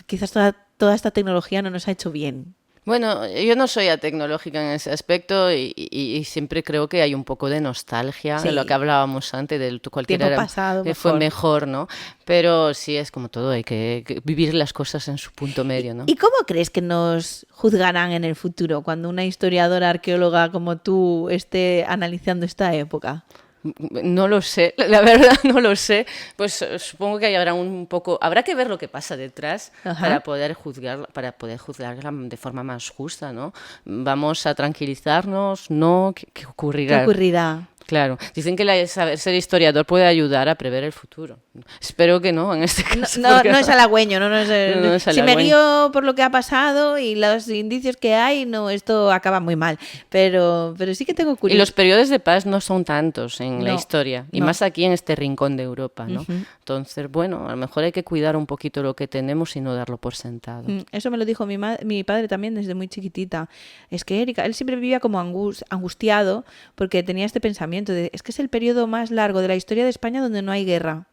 Quizás toda esta tecnología no nos ha hecho bien. Bueno, yo no soy tecnológica en ese aspecto y siempre creo que hay un poco de nostalgia de lo que hablábamos antes, de cualquier tiempo pasado fue mejor, ¿no? Pero sí, es como todo, hay que vivir las cosas en su punto medio, ¿no? ¿Y cómo crees que nos juzgarán en el futuro cuando una historiadora arqueóloga como tú esté analizando esta época? No lo sé, la verdad no lo sé. Pues supongo que habrá que ver lo que pasa detrás para poder juzgarla de forma más justa, ¿no? Vamos a tranquilizarnos, ¿no? ¿Qué ocurrirá? ¿Qué ocurrirá? Claro, dicen que saber ser historiador puede ayudar a prever el futuro. Espero que no, en este caso. No es halagüeño, no es halagüeño. Si me guío por lo que ha pasado y los indicios que hay, no, esto acaba muy mal. Pero sí que tengo curiosidad. Y los periodos de paz no son tantos en la historia, y más aquí en este rincón de Europa, ¿no? Entonces, bueno, a lo mejor hay que cuidar un poquito lo que tenemos y no darlo por sentado. Eso me lo dijo mi padre también desde muy chiquitita. Es que Erika, él siempre vivía como angustiado porque tenía este pensamiento de, es que es el periodo más largo de la historia de España donde no hay guerra.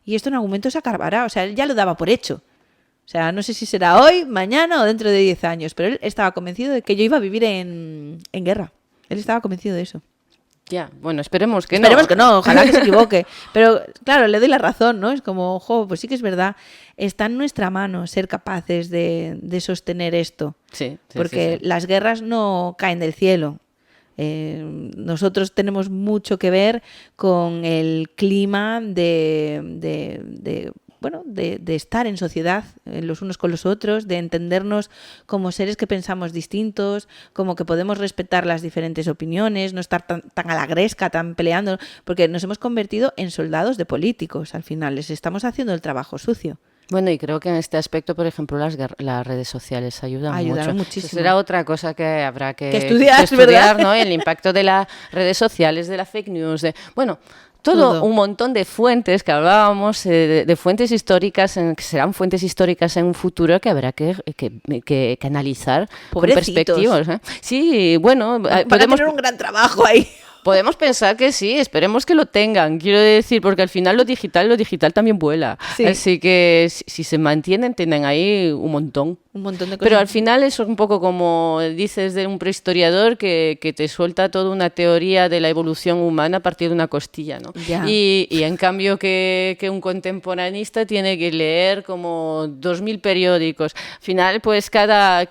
Y esto en algún momento se acabará. O sea, él ya lo daba por hecho. O sea, no sé si será hoy, mañana o dentro de 10 años, pero él estaba convencido de que yo iba a vivir en guerra. Él estaba convencido de eso. Ya, bueno, esperemos que no, ojalá que se equivoque. Pero claro, le doy la razón, ¿no? Es como, pues sí que es verdad, está en nuestra mano ser capaces de sostener esto. Sí, porque las guerras no caen del cielo. Nosotros tenemos mucho que ver con el clima de estar en sociedad los unos con los otros, de entendernos como seres que pensamos distintos, como que podemos respetar las diferentes opiniones, no estar tan a la gresca, tan peleando, porque nos hemos convertido en soldados de políticos al final, les estamos haciendo el trabajo sucio. Bueno, y creo que en este aspecto, por ejemplo, las redes sociales ayudaron muchísimo. Eso será otra cosa que habrá que estudiar, ¿no? El impacto de las redes sociales, de la fake news, todo un montón de fuentes que hablábamos, de fuentes históricas, que serán fuentes históricas en un futuro que habrá que analizar con perspectivas. Sí, bueno, podemos tener un gran trabajo ahí. Podemos pensar que sí, esperemos que lo tengan, quiero decir, porque al final lo digital también vuela. Sí. Así que si se mantienen, tienen ahí un montón de cosas. Pero al final eso es un poco como dices de un prehistoriador que te suelta toda una teoría de la evolución humana a partir de una costilla, ¿no? Y en cambio que un contemporaneista tiene que leer como 2000 periódicos. Al final, pues cada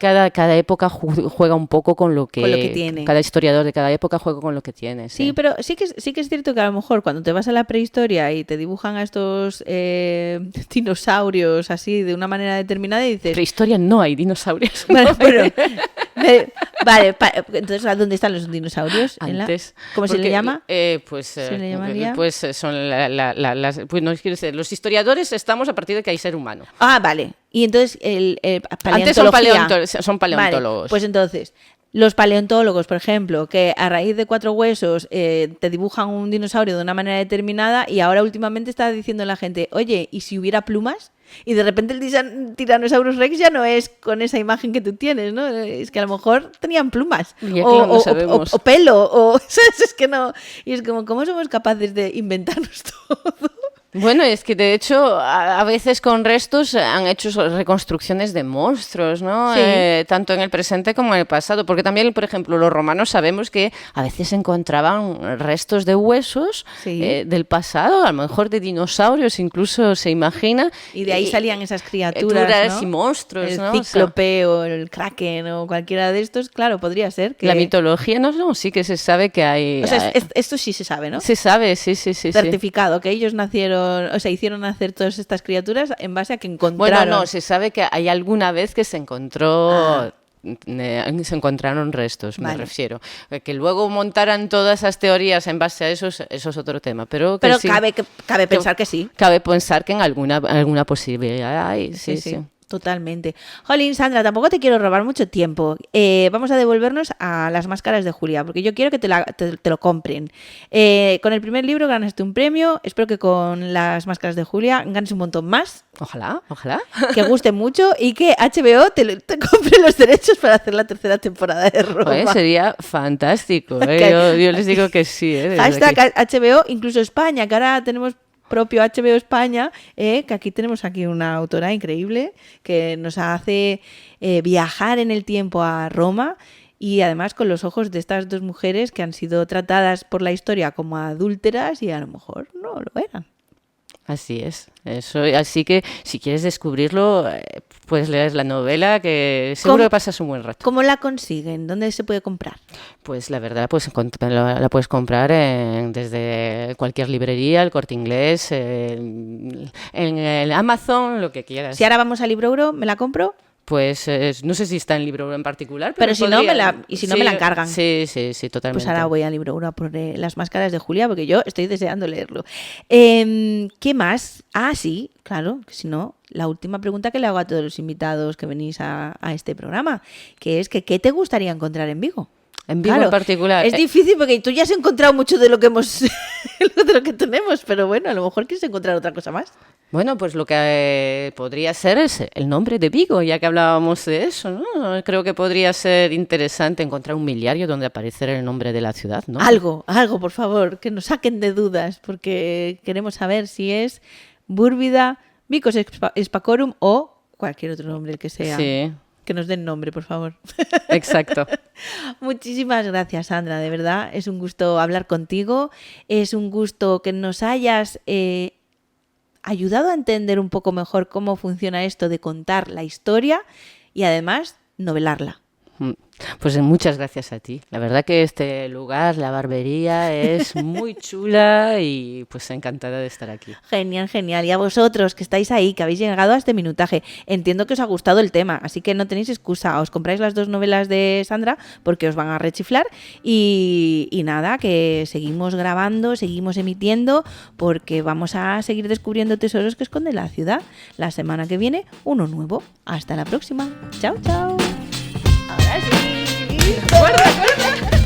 época juega un poco con lo que tiene. Cada historiador de cada época juega con lo que tiene. Sí, pero sí que es cierto que a lo mejor cuando te vas a la prehistoria y te dibujan a estos dinosaurios así de una manera determinada y dices... Prehistoria no hay dinosaurios. Vale, entonces ¿dónde están los dinosaurios? Antes. ¿Cómo se le llama? ¿Se le llamaría? Pues son pues no quiero decir, los historiadores estamos a partir de que hay ser humano. Ah, vale. Y entonces antes son paleontólogos. Vale, pues entonces... Los paleontólogos, por ejemplo, que a raíz de 4 huesos te dibujan un dinosaurio de una manera determinada y ahora últimamente está diciendo la gente, oye, ¿y si hubiera plumas? Y de repente el Tyrannosaurus Rex ya no es con esa imagen que tú tienes, ¿no? Es que a lo mejor tenían plumas o pelo, o ¿sabes? Es que no. Y es como, ¿cómo somos capaces de inventarnos todo? Bueno, es que de hecho a veces con restos han hecho reconstrucciones de monstruos, ¿no? Sí. Tanto en el presente como en el pasado, porque también, por ejemplo, los romanos sabemos que a veces encontraban restos de huesos del pasado, a lo mejor de dinosaurios, incluso se imagina. Y de ahí salían esas criaturas, ¿no? Y monstruos, el ¿no? cíclope o el kraken o cualquiera de estos, claro, podría ser que... La mitología, no, sí que se sabe que hay... O sea, esto sí se sabe, ¿no? Se sabe, sí. Certificado, que ellos hicieron nacer todas estas criaturas en base a que encontraron... Bueno, no, se sabe que hay alguna vez que se encontró... se encontraron restos, me refiero. Que luego montaran todas esas teorías en base a eso es otro tema. Pero sí, cabe pensar que sí. Cabe pensar que en alguna posibilidad hay, sí. Totalmente. Jolín, Sandra, tampoco te quiero robar mucho tiempo. Vamos a devolvernos a las máscaras de Julia, porque yo quiero que te lo compren. Con el primer libro ganaste un premio. Espero que con las máscaras de Julia ganes un montón más. Ojalá. Que guste mucho y que HBO te compre los derechos para hacer la 3ª temporada de Roma. Oye, sería fantástico. Yo les digo que sí. Hashtag HBO, incluso España, que ahora tenemos propio HBO España, que aquí tenemos una autora increíble que nos hace viajar en el tiempo a Roma y además con los ojos de estas 2 mujeres que han sido tratadas por la historia como adúlteras y a lo mejor no lo eran. Así es. Así que si quieres descubrirlo, pues lees la novela, que seguro que pasas un buen rato. ¿Cómo la consiguen? ¿Dónde se puede comprar? Pues la verdad, pues la puedes comprar desde cualquier librería, el Corte Inglés, en el Amazon, lo que quieras. Si ahora vamos a Librouro, ¿me la compro? Pues no sé si está en Libro 1 en particular, pero si podría... no me la encargan. Sí, totalmente. Pues ahora voy al Libro 1 por Las máscaras de Julia, porque yo estoy deseando leerlo. ¿Qué más? Ah, sí, claro, que si no, la última pregunta que le hago a todos los invitados que venís a este programa, que es que ¿qué te gustaría encontrar en Vigo? En Vigo en particular. Es difícil porque tú ya has encontrado mucho de lo que de lo que tenemos, pero bueno, a lo mejor quieres encontrar otra cosa más. Bueno, pues lo que podría ser es el nombre de Vigo, ya que hablábamos de eso, ¿no? Creo que podría ser interesante encontrar un miliario donde apareciera el nombre de la ciudad, ¿no? Algo, por favor, que nos saquen de dudas, porque queremos saber si es Búrvida, Vicos Spacorum o cualquier otro nombre, el que sea. Sí. Que nos den nombre, por favor. Exacto. Muchísimas gracias, Sandra, de verdad. Es un gusto hablar contigo. Es un gusto que nos hayas ayudado a entender un poco mejor cómo funciona esto de contar la historia y además novelarla. Pues muchas gracias a ti. La verdad que este lugar, la barbería, es muy chula y pues encantada de estar aquí. Genial, genial. Y a vosotros que estáis ahí, que habéis llegado a este minutaje, entiendo que os ha gustado el tema, así que no tenéis excusa. Os compráis las 2 novelas de Sandra porque os van a rechiflar y nada, que seguimos grabando, seguimos emitiendo porque vamos a seguir descubriendo tesoros que esconde la ciudad. La semana que viene, uno nuevo. Hasta la próxima. Chao, chao. Ahora sí. ¡Guarda!